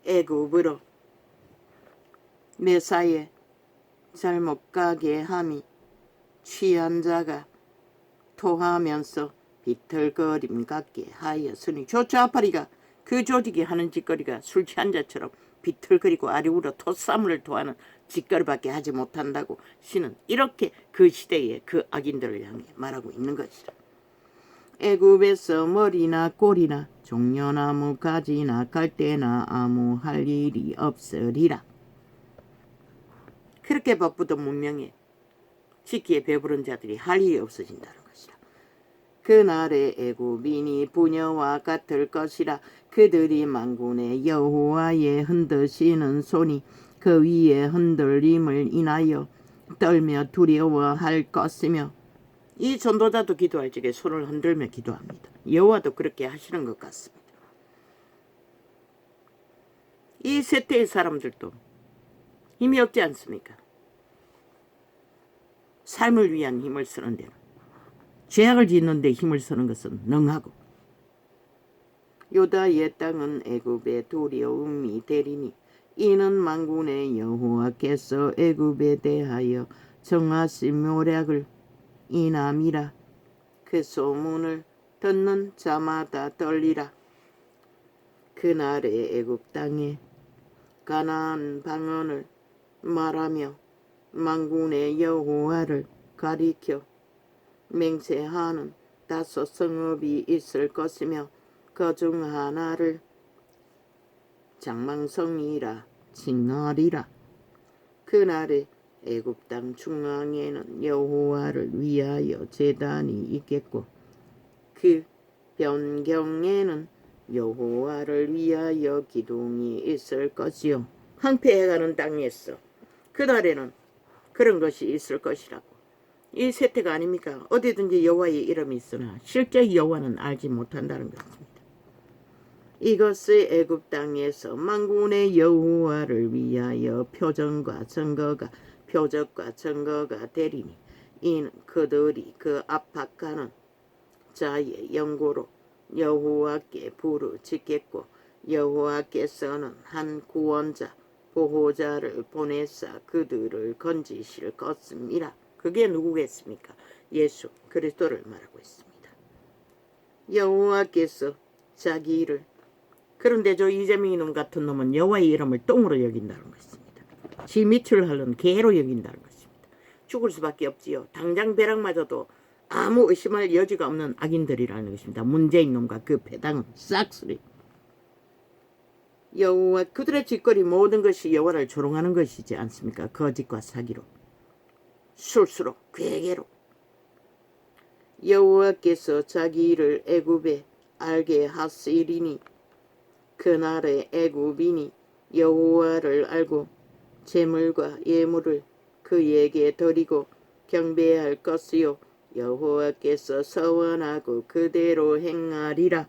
애굽으로 메사에 잘못 가게 함이 취한 자가 토하면서 비틀거림 같게 하였으니 저 좌파리가 그 조직이 하는 짓거리가 술 취한 자처럼 비틀거리고 아리우러 토사물을 토하는 짓거리밖에 하지 못한다고 신은 이렇게 그 시대의 그 악인들을 향해 말하고 있는 것이라. 애굽에서 머리나 꼬리나 종려나무 가지나 갈대나 아무 할 일이 없으리라. 그렇게 바쁘던 문명에 지키에 배부른 자들이 할 일이 없어진다는 것이라. 그날의 애굽인이 부녀와 같을 것이라. 그들이 만군의 여호와의 흔드시는 손이 그 위에 흔들림을 인하여 떨며 두려워할 것이며. 이 전도자도 기도할 적에 손을 흔들며 기도합니다. 여호와도 그렇게 하시는 것 같습니다. 이 세대의 사람들도 힘이 없지 않습니까? 삶을 위한 힘을 쓰는 데는, 죄악을 짓는 데 힘을 쓰는 것은 능하고, 유다의 땅은 애굽의 두려움이 되리니 이는 만군의 여호와께서 애굽에 대하여 정하신 묘략을 인함이라. 그 소문을 듣는 자마다 떨리라. 그날의 애굽 땅에 가나안 방언을 말하며 만군의 여호와를 가리켜 맹세하는 5 성읍이 있을 것이며 그 중 하나를 장망성이라 칭하리라. 그날에 애굽 땅 중앙에는 여호와를 위하여 제단이 있겠고 그 변경에는 여호와를 위하여 기둥이 있을 것이요. 황폐해가는 땅에서 그날에는 그런 것이 있을 것이라고. 이 세태가 아닙니까? 어디든지 여호와의 이름이 있으나 실제 여호와는 알지 못한다는 것입니다. 이것의 애굽 땅에서 만군의 여호와를 위하여 표적과 증거가 되리니 이는 그들이 그 압박하는 자의 영고로 여호와께 부르짖겠고 여호와께서는 한 구원자 보호자를 보내사 그들을 건지실 것입니다. 그게 누구겠습니까? 예수 그리스도를 말하고 있습니다. 여호와께서 자기 일을, 그런데 저 이재명 이놈 같은 놈은 여호와의 이름을 똥으로 여긴다는 것입니다. 지 밑을 하는 개로 여긴다는 것입니다. 죽을 수밖에 없지요. 당장 벼락맞아도 아무 의심할 여지가 없는 악인들이라는 것입니다. 문재인 놈과 그 배당은 싹쓸이. 여호와 그들의 짓거리 모든 것이 여호와를 조롱하는 것이지 않습니까? 거짓과 사기로 술수로 괴계로 여호와께서 자기 일을 애굽에 알게 하시리니 그날의 애굽인이 여호와를 알고 제물과 예물을 그에게 드리고 경배할 것이요 여호와께서 서원하고 그대로 행하리라.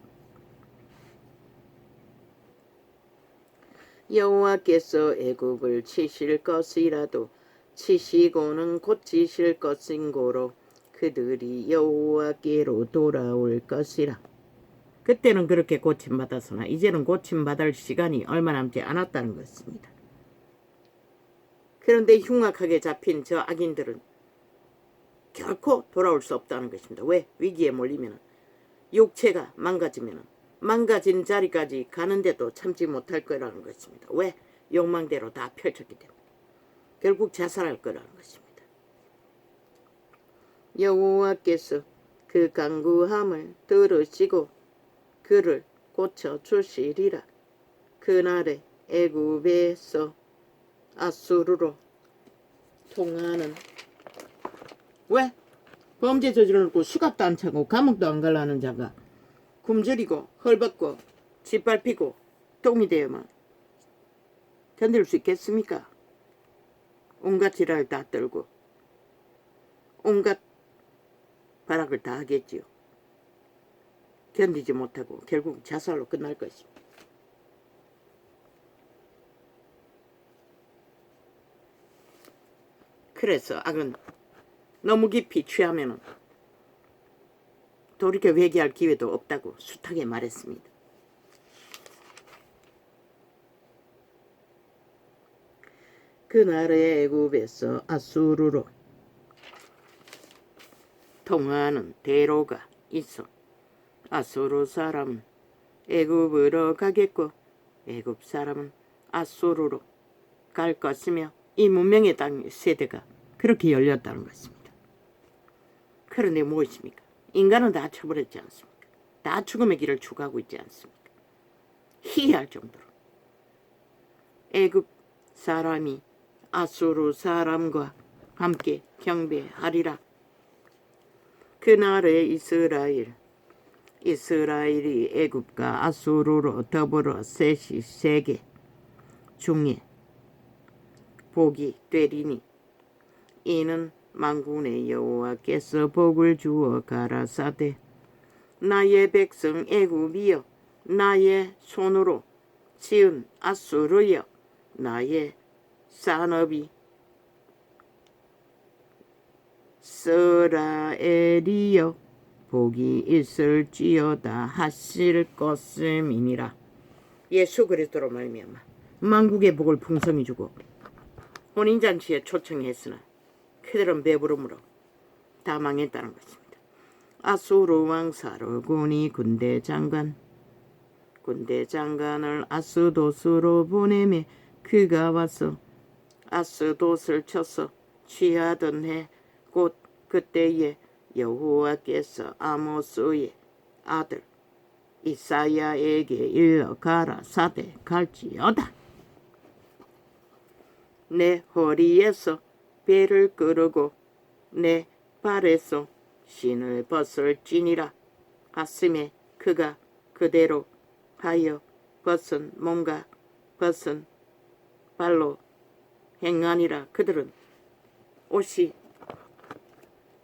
여호와께서 애굽을 치실 것이라도 치시고는 고치실 것인고로 그들이 여호와께로 돌아올 것이라. 그때는 그렇게 고침받았으나 이제는 고침받을 시간이 얼마 남지 않았다는 것입니다. 그런데 흉악하게 잡힌 저 악인들은 결코 돌아올 수 없다는 것입니다. 왜? 위기에 몰리면 육체가 망가지면 망가진 자리까지 가는데도 참지 못할 거라는 것입니다. 왜? 욕망대로 다 펼쳤기 때문에 결국 자살할 거라는 것입니다. 여호와께서 그 간구함을 들으시고 그를 고쳐주시리라. 그날에 애굽에서 아수르로 통하는 왜? 범죄 저질러놓고 수갑도 안 차고 감옥도 안 갈라는 자가 굶주리고 헐벗고 짓밟히고 똥이 되어만 견딜 수 있겠습니까? 온갖 지랄 다 떨고 온갖 발악을 다 하겠지요. 견디지 못하고 결국 자살로 끝날 것입니다. 그래서 악은 너무 깊이 취하면 돌이켜 회개할 기회도 없다고 숱하게 말했습니다. 그날의 애굽에서 아수르로 통하는 대로가 있어 아수르 사람은 애굽으로 가겠고 애굽 사람은 아수르로 갈 것이며 이 문명의 땅 세대가 그렇게 열렸다는 것입니다. 그런데 무엇입니까? 인간은 다 처벌했지 않습니까? 다 죽음의 길을 추구하고 있지 않습니까? 희해할 정도로 애굽 사람이 아수르 사람과 함께 경배하리라. 그날의 이스라엘이 애굽과 아수르로 더불어 셋이 세계 중에 복이 되리니 이는 만군의 여호와께서 복을 주어 가라사대 나의 백성 애굽이여 나의 손으로 지은 아수르여 나의 산업이 스라엘이여 복이 있을지어다 하실 것임이니라. 예수 그리스도로 말미암아 만국의 복을 풍성히 주고 혼인잔치에 초청했으나 그들은 배부름으로 다 망했다는 것입니다. 아수르 왕 사르군이 군대 장관을 아스돗으로 보내매 그가 와서 아스돗을 쳐서 취하던 해 곧 그때에 여호와께서 아모스의 아들 이사야에게 일러 가라사대 갈지어다. 내 허리에서 배를 끄르고 내 발에서 신을 벗을지니라 하심에 그가 그대로 하여 벗은 몸과 벗은 발로 행하니라. 그들은 옷이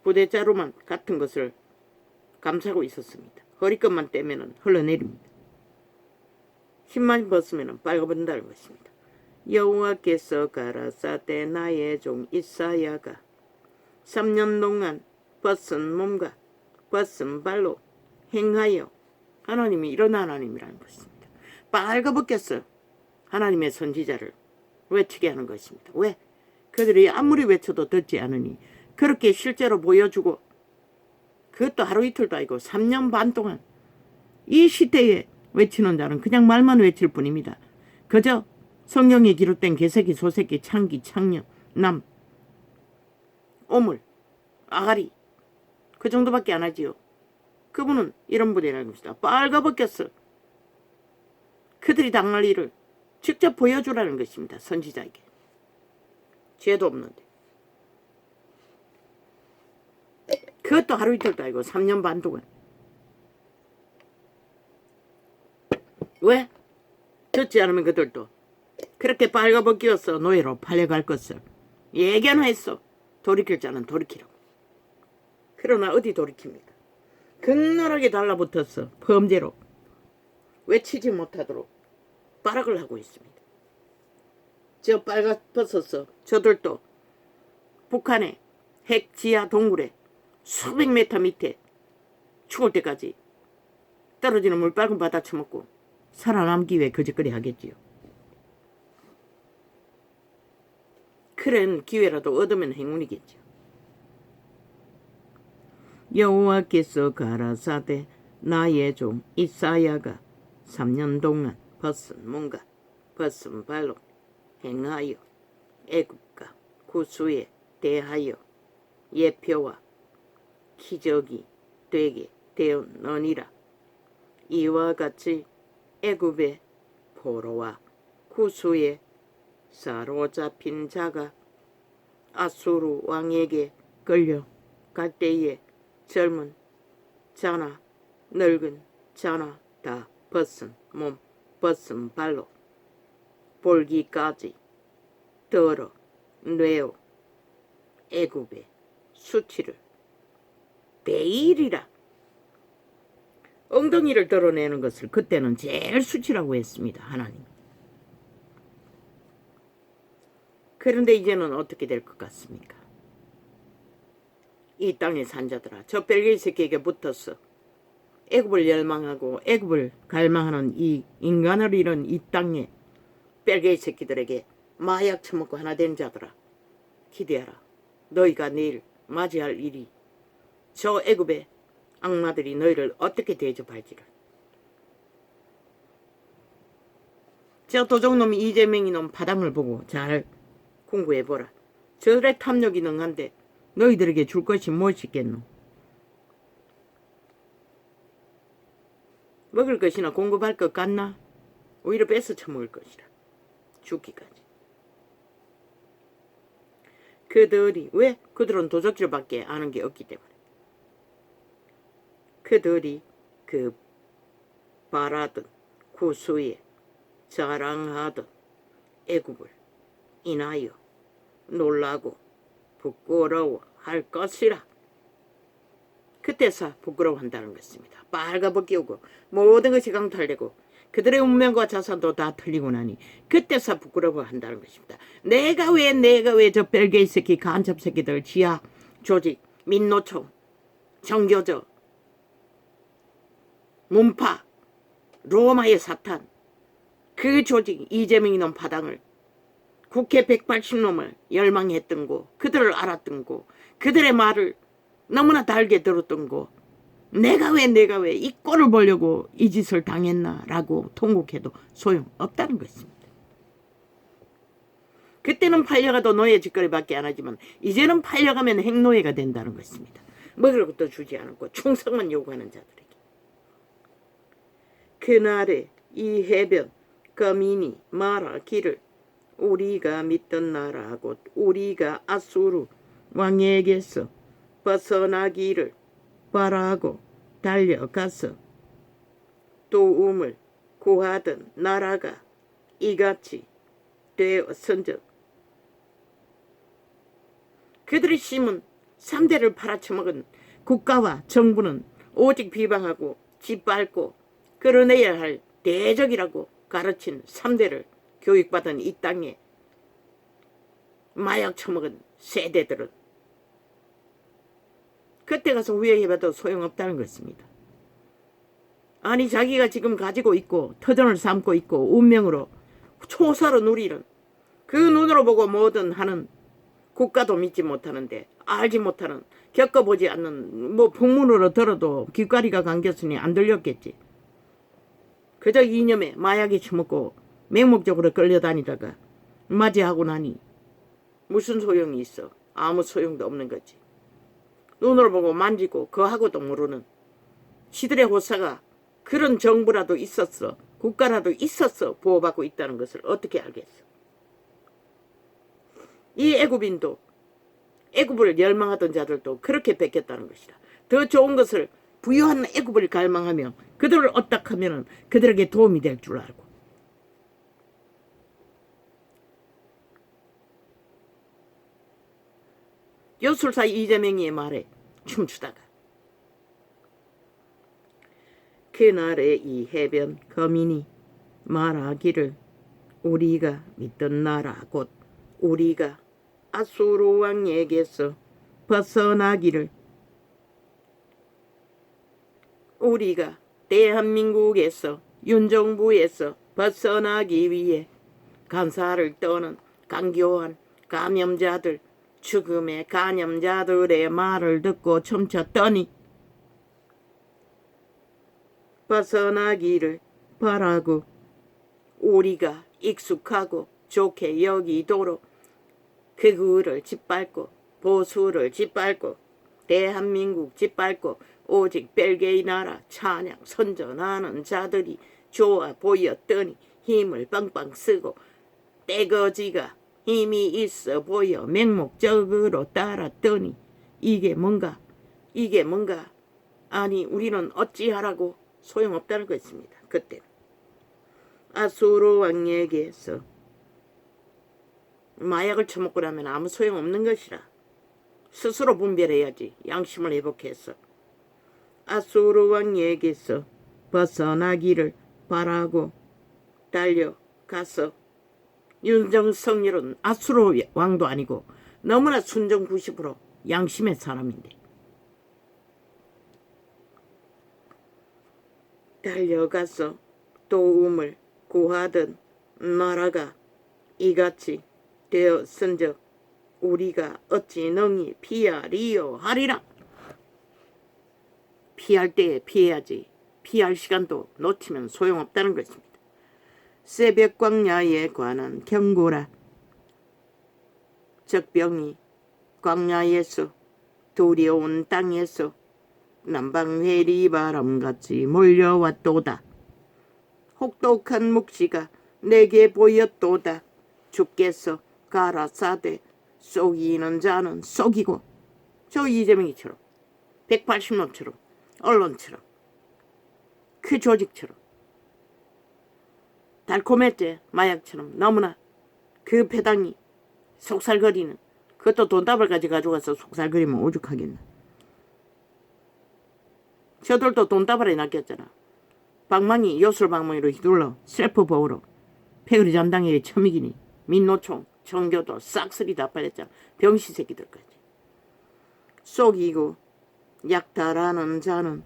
부대자루만 같은 것을 감싸고 있었습니다. 허리끈만 떼면 흘러내립니다. 신만 벗으면 빨가벗는다는 것입니다. 여호와께서 가라사대 나의 종 이사야가 3년 동안 벗은 몸과 벗은 발로 행하여 하나님이 이런 하나님이라는 것입니다. 빨가벗겼어 하나님의 선지자를 외치게 하는 것입니다. 왜? 그들이 아무리 외쳐도 듣지 않으니 그렇게 실제로 보여주고 그것도 하루 이틀도 아니고 3년 반 동안 이 시대에 외치는 자는 그냥 말만 외칠 뿐입니다. 그저 성경에 기록된 개새끼, 소새끼, 창기, 창녀, 남, 오물, 아가리 그 정도밖에 안 하지요. 그분은 이런 분이라는 것이다. 빨가벗겼어. 그들이 당할 일을 직접 보여주라는 것입니다. 선지자에게. 죄도 없는데. 그것도 하루 이틀도 아니고 3년 반 동안. 왜? 듣지 않으면 그들도 그렇게 빨가벗기어서 노예로 팔려갈 것을 예견 했어. 돌이킬 자는 돌이키라고. 그러나 어디 돌이킵니까? 극렬하게 달라붙어서 범죄로 외치지 못하도록 발악을 하고 있습니다. 저 빨가벗어서 저들도 북한의 핵 지하 동굴에 수백 미터 밑에 죽을 때까지 떨어지는 물방울 받아 처먹고 살아남기 위해 거짓거리 하겠지요. 그런 기회라도 얻으면 행운이겠죠. 여호와께서 가라사대 나의 종 이사야가 3년 동안 벗은 몸과 벗은 발로 행하여 애굽과 구수에 대하여 예표와 기적이 되게 되었느니라. 이와 같이 애굽의 포로와 구수에 사로잡힌 자가 아수르 왕에게 끌려갈 때에 젊은 자나 늙은 자나 다 벗은 몸 벗은 발로 볼기까지 덜어 뇌어 애굽의 수치를 베일이라. 엉덩이를 드러내는 것을 그때는 제일 수치라고 했습니다. 하나님. 그런데 이제는 어떻게 될 것 같습니까? 이 땅의 산자들아, 저 벨기에 새끼에게 붙어서 애굽을 열망하고 애굽을 갈망하는 이 인간을 잃은 이 땅에 벨기에 새끼들에게 마약 처먹고 하나 된 자들아, 기대하라. 너희가 내일 맞이할 일이 저 애굽의 악마들이 너희를 어떻게 대접할지를. 저 도적놈 이재명이 놈 파당을 보고 잘 공부해보라. 저들의 탐욕이 능한데 너희들에게 줄 것이 무엇이겠노? 먹을 것이나 공급할 것 같나? 오히려 뺏어 처먹을 것이라. 죽기까지. 그들이 왜? 그들은 도적질밖에 아는 게 없기 때문에. 그들이 그 바라던 구수에 자랑하던 애굽을 인하여 놀라고 부끄러워할 것이라. 그때서 부끄러워한다는 것입니다. 빨가벗기우고 모든 것이 강탈되고 그들의 운명과 자산도 다 틀리고 나니 그때서 부끄러워한다는 것입니다. 내가 왜 저 벨기에 새끼 간첩 새끼들 지하 조직 민노총 정교조 문파 로마의 사탄 그 조직 이재명이 놈 파당을 국회 180놈을 열망했던 거 그들을 알았던 거 그들의 말을 너무나 달게 들었던 거 내가 왜 이 꼴을 보려고 이 짓을 당했나라고 통곡해도 소용없다는 것입니다. 그때는 팔려가도 노예 짓거리밖에 안 하지만 이제는 팔려가면 행노예가 된다는 것입니다. 먹을 것도 주지 않고 충성만 요구하는 자들에게. 그날에 이 해변 거민이 말하기를 우리가 믿던 나라 곧 우리가 아수르 왕에게서 벗어나기를 바라고 달려가서 도움을 구하던 나라가 이같이 되었은즉 그들이 심은 3대를 팔아쳐먹은 국가와 정부는 오직 비방하고 짓밟고 끌어내야 할 대적이라고 가르친 3대를 교육받은 이 땅에 마약 처먹은 세대들은 그때 가서 후회해봐도 소용없다는 것입니다. 아니 자기가 지금 가지고 있고 터전을 삼고 있고 운명으로 초사로 누리는 그 눈으로 보고 뭐든 하는 국가도 믿지 못하는데 알지 못하는 겪어보지 않는 뭐 풍문으로 들어도 귓가리가 감겼으니 안 들렸겠지. 그저 이념에 마약에 처먹고 맹목적으로 끌려다니다가 맞이하고 나니 무슨 소용이 있어. 아무 소용도 없는 거지. 눈으로 보고 만지고 그하고도 모르는 시들의 호사가 그런 정부라도 있었어. 국가라도 있어서 보호받고 있다는 것을 어떻게 알겠어? 이 애굽인도 애굽을 열망하던 자들도 그렇게 뺏겼다는 것이다. 더 좋은 것을 부유한 애굽을 갈망하며 그들을 어딱하면 그들에게 도움이 될 줄 알고. 요술사 이재명이의 말에 춤추다가 그날의 이 해변 거민이 말하기를 우리가 믿던 나라 곧 우리가 아수르 왕에게서 벗어나기를 우리가 대한민국에서 윤정부에서 벗어나기 위해 간사를 떠는 강교한 감염자들 죽음의 간염자들의 말을 듣고 춤췄더니 벗어나기를 바라고 우리가 익숙하고 좋게 여기도록 극우를 짓밟고 보수를 짓밟고 대한민국 짓밟고 오직 벨기에 나라 찬양 선전하는 자들이 좋아 보였더니 힘을 빵빵 쓰고 떼거지가 힘이 있어 보여 맹목적으로 따랐더니 이게 뭔가 아니 우리는 어찌하라고 소용없다는 것입니다. 그때 아수르 왕에게서 마약을 처먹고 나면 아무 소용없는 것이라 스스로 분별해야지. 양심을 회복해서 아수르 왕에게서 벗어나기를 바라고 달려가서 윤정석열은 아수르 왕도 아니고 너무나 순정 90% 양심의 사람인데 달려가서 도움을 구하던 나라가 이같이 되었은즉 우리가 어찌 능히 피하리요 하리라. 피할 때에 피해야지. 피할 시간도 놓치면 소용없다는 것입니다. 새벽 광야에 관한 경고라. 적병이 광야에서 두려운 땅에서 남방회리 바람같이 몰려왔도다. 혹독한 묵시가 내게 보였도다. 주께서 가라사대 속이는 자는 속이고 저 이재명이처럼 180놈처럼 언론처럼 그 조직처럼 달콤했지. 마약처럼 너무나 그 배당이 속살거리는 그것도 돈다발까지 가져가서 속살거리면 오죽하겠나. 저들도 돈다발에 낚였잖아. 방망이 요술 방망이로 휘둘러 셀프 보호로 패거리 잠당에 처미기니 민노총 정교도 싹쓸이 다 빠졌잖아. 병신 새끼들까지. 속이고 약탈하는 자는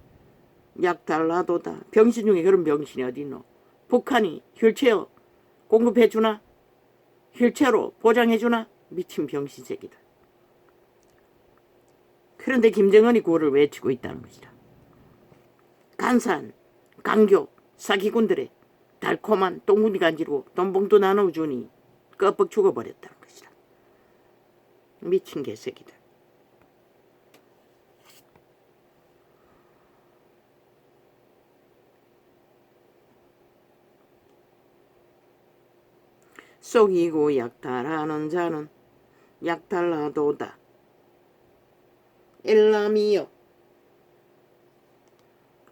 약탈라도다. 병신 중에 그런 병신이 어디 있노. 북한이 휠체어 공급해주나? 휠체어로 보장해주나? 미친 병신 새끼들. 그런데 김정은이 구호를 외치고 있다는 것이다. 간산, 강교, 사기꾼들의 달콤한 똥구니 간지로 돈봉투 나눠주니 껍벅 죽어버렸다는 것이다. 미친 개새끼들. 속이고 약탈하는 자는 약탈라도다. 엘람이여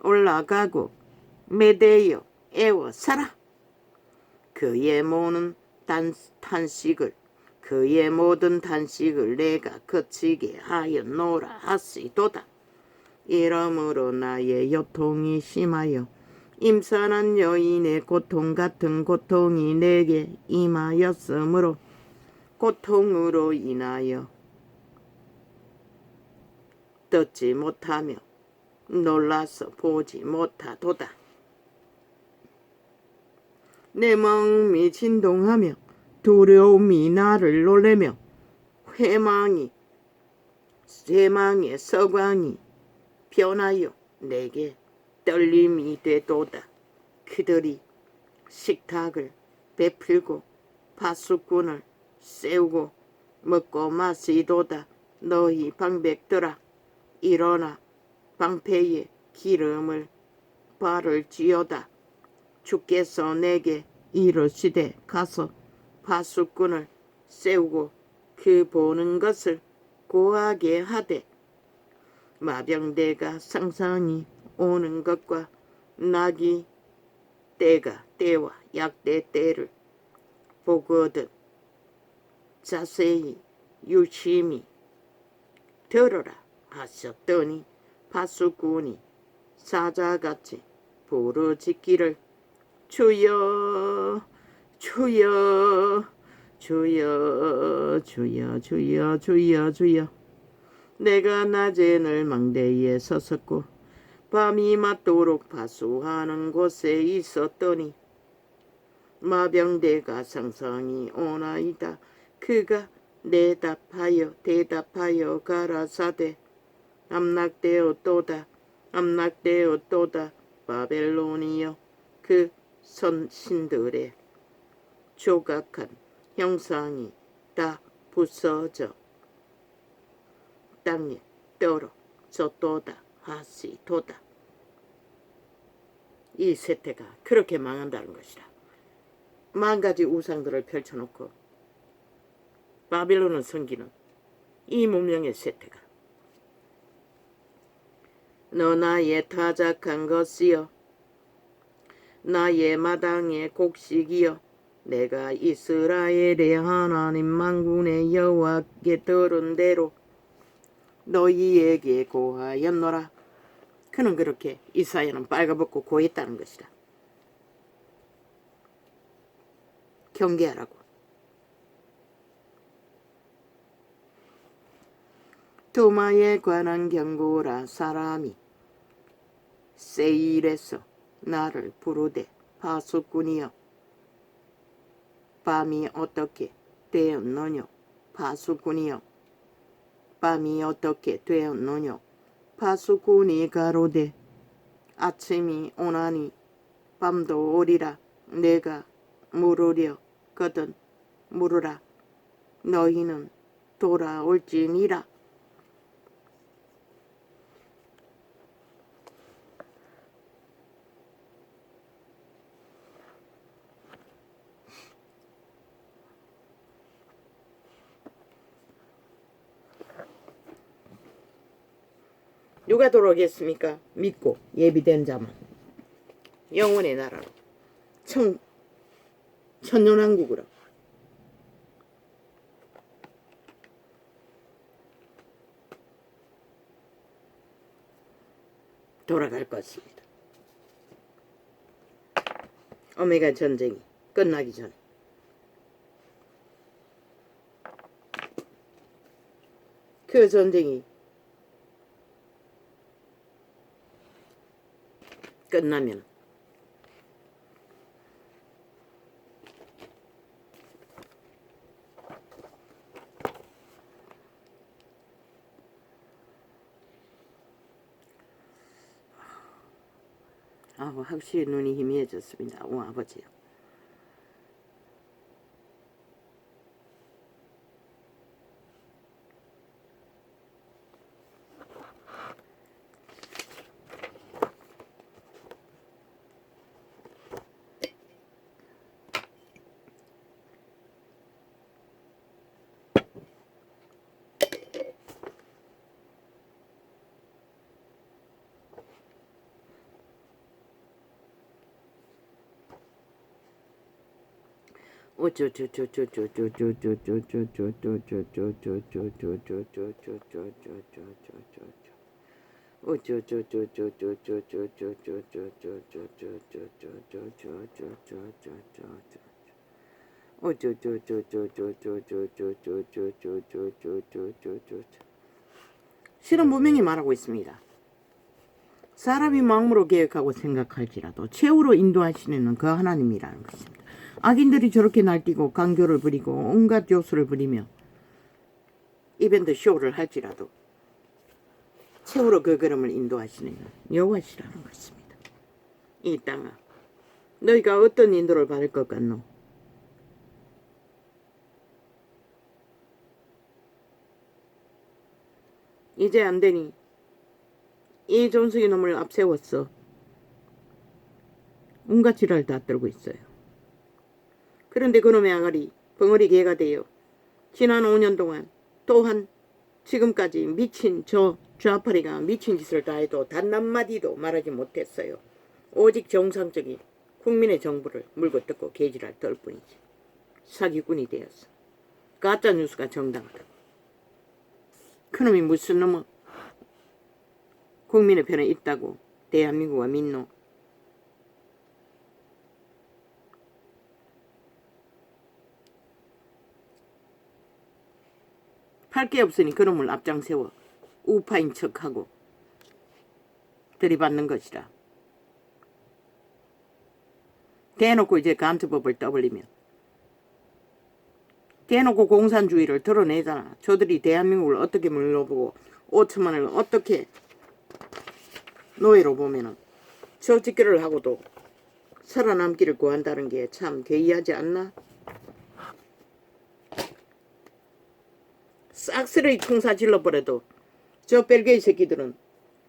올라가고 메대여 애워서라. 그의 모든 탄식을 내가 그치게 하였노라 하시도다. 이러므로 나의 요통이 심하여 임산한 여인의 고통 같은 고통이 내게 임하였으므로 고통으로 인하여 듣지 못하며 놀라서 보지 못하도다. 내 마음이 진동하며 두려움이 나를 놀래며 세망의 서광이 변하여 내게 떨림이 되도다. 그들이 식탁을 베풀고 파수꾼을 세우고 먹고 마시도다. 너희 방백들아 일어나 방패에 기름을 바를지어다. 주께서 내게 이르시되 가서 파수꾼을 세우고 그 보는 것을 고하게 하되 마병대가 상상이 오는 것과 나기 때와 약대 때를 보거든 자세히 유심히 들어라 하셨더니 파수꾼이 사자같이 부르짖기를 주여 주여 주여 주여 주여 주여 주여 내가 낮에 늘 망대에 섰었고 밤이 맞도록 파수하는 곳에 있었더니 마병대가 상상이 오나이다. 그가 대답하여 가라사대 암낙되었도다 바벨론이여 그 선신들의 조각한 형상이 다 부서져 땅에 떨어졌도다 하시도다. 이 세태가 그렇게 망한다는 것이라. 만 가지 우상들을 펼쳐놓고 바빌론을 섬기는 이 문명의 세태가 너 나의 타작한 것이여 나의 마당의 곡식이여 내가 이스라엘의 하나님 만군의 여호와께 들은 대로 너희에게 고하였노라. 그는 그렇게 이사야는 빨가벗고 고했다는 것이다. 경계하라고. 도마에 관한 경고라. 사람이 세일에서 나를 부르되 파수꾼이여 밤이 어떻게 되었느냐 파수꾼이여 밤이 어떻게 되었느냐 파수꾼이 가로되 아침이 오나니 밤도 오리라. 내가 물으려거든 물으라. 너희는 돌아올지니라. 누가 돌아오겠습니까? 믿고 예비된 자만 영원의 나라로 천년왕국으로 돌아갈 것입니다. 오메가 전쟁이 끝나기 전에 그 전쟁이 끝나면 확실히 눈이 희미해졌습니다. 오 아버지요. 실은 분명히 말하고 있습니다. 사람이 마음으로 계획하고 생각할지라도 최후로 인도하시는 그 하나님이라는 것입니다. 악인들이 저렇게 날뛰고 강교를 부리고 온갖 요소를 부리며 이벤트 쇼를 할지라도 최후로 그 걸음을 인도하시는 여호와시라는 것입니다. 이 땅아, 너희가 어떤 인도를 받을 것 같노? 이제 안 되니 이 존속이 놈을 앞세웠어. 온갖 지랄 다 떨고 있어요. 그런데 그놈의 아가리 벙어리 개가 되어 지난 5년 동안 또한 지금까지 미친 저 좌파리가 미친 짓을 다 해도 단 한마디도 말하지 못했어요. 오직 정상적인 국민의 정부를 물고 뜯고 개지랄 떨 뿐이지. 사기꾼이 되었어. 가짜뉴스가 정당하다고. 그놈이 무슨 놈의 국민의 편에 있다고 대한민국과 믿노. 할 게 없으니 그놈을 앞장세워 우파인 척하고 들이받는 것이라. 대놓고 이제 간첩법을 떠벌리면 대놓고 공산주의를 드러내잖아. 저들이 대한민국을 어떻게 물러보고 5천만을 어떻게 노예로 보면은 저 짓기를 하고도 살아남기를 구한다는 게 참 괴이하지 않나? 싹쓸이 통사 질러버려도 저 벨기에 새끼들은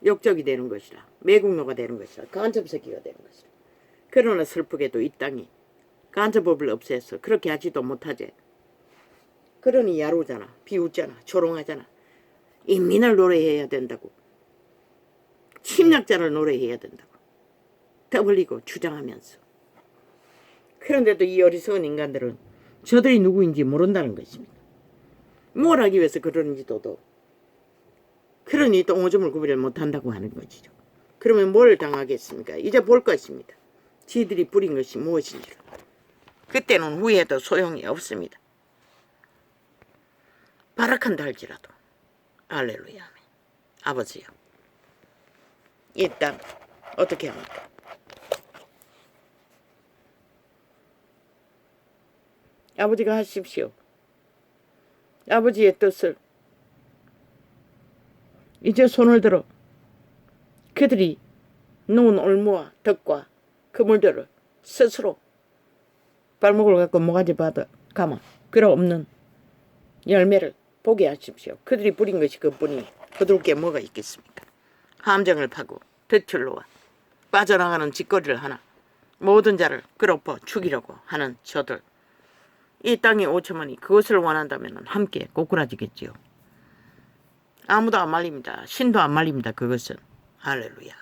역적이 되는 것이라. 매국노가 되는 것이라. 간첩 새끼가 되는 것이라. 그러나 슬프게도 이 땅이 간첩법을 없애서 그렇게 하지도 못하지. 그러니 야로잖아. 비웃잖아. 조롱하잖아. 인민을 노래해야 된다고. 침략자를 노래해야 된다고. 떠벌리고 주장하면서. 그런데도 이 어리석은 인간들은 저들이 누구인지 모른다는 것입니다. 뭘 하기 위해서 그러는지도 그러니 또 오줌을 구별을 못한다고 하는 것이죠. 그러면 뭘 당하겠습니까? 이제 볼 것입니다. 지들이 뿌린 것이 무엇인지를. 그때는 후회해도 소용이 없습니다. 발악한다 할지라도 할렐루야. 아버지요, 이 땅 어떻게 합니까? 아버지가 하십시오. 아버지의 뜻을 이제 손을 들어 그들이 놓은 올무와 덕과 그물들을 스스로 발목을 갖고 모가지 받아 감아 그러 없는 열매를 보게 하십시오. 그들이 뿌린 것이 그뿐이 거둘 게 뭐가 있겠습니까? 함정을 파고 대출로와 빠져나가는 짓거리를 하나 모든 자를 끌어퍼 죽이려고 하는 저들. 이 땅의 5천만이 그것을 원한다면 함께 꼬꾸라지겠지요. 아무도 안 말립니다. 신도 안 말립니다. 그것은. 할렐루야.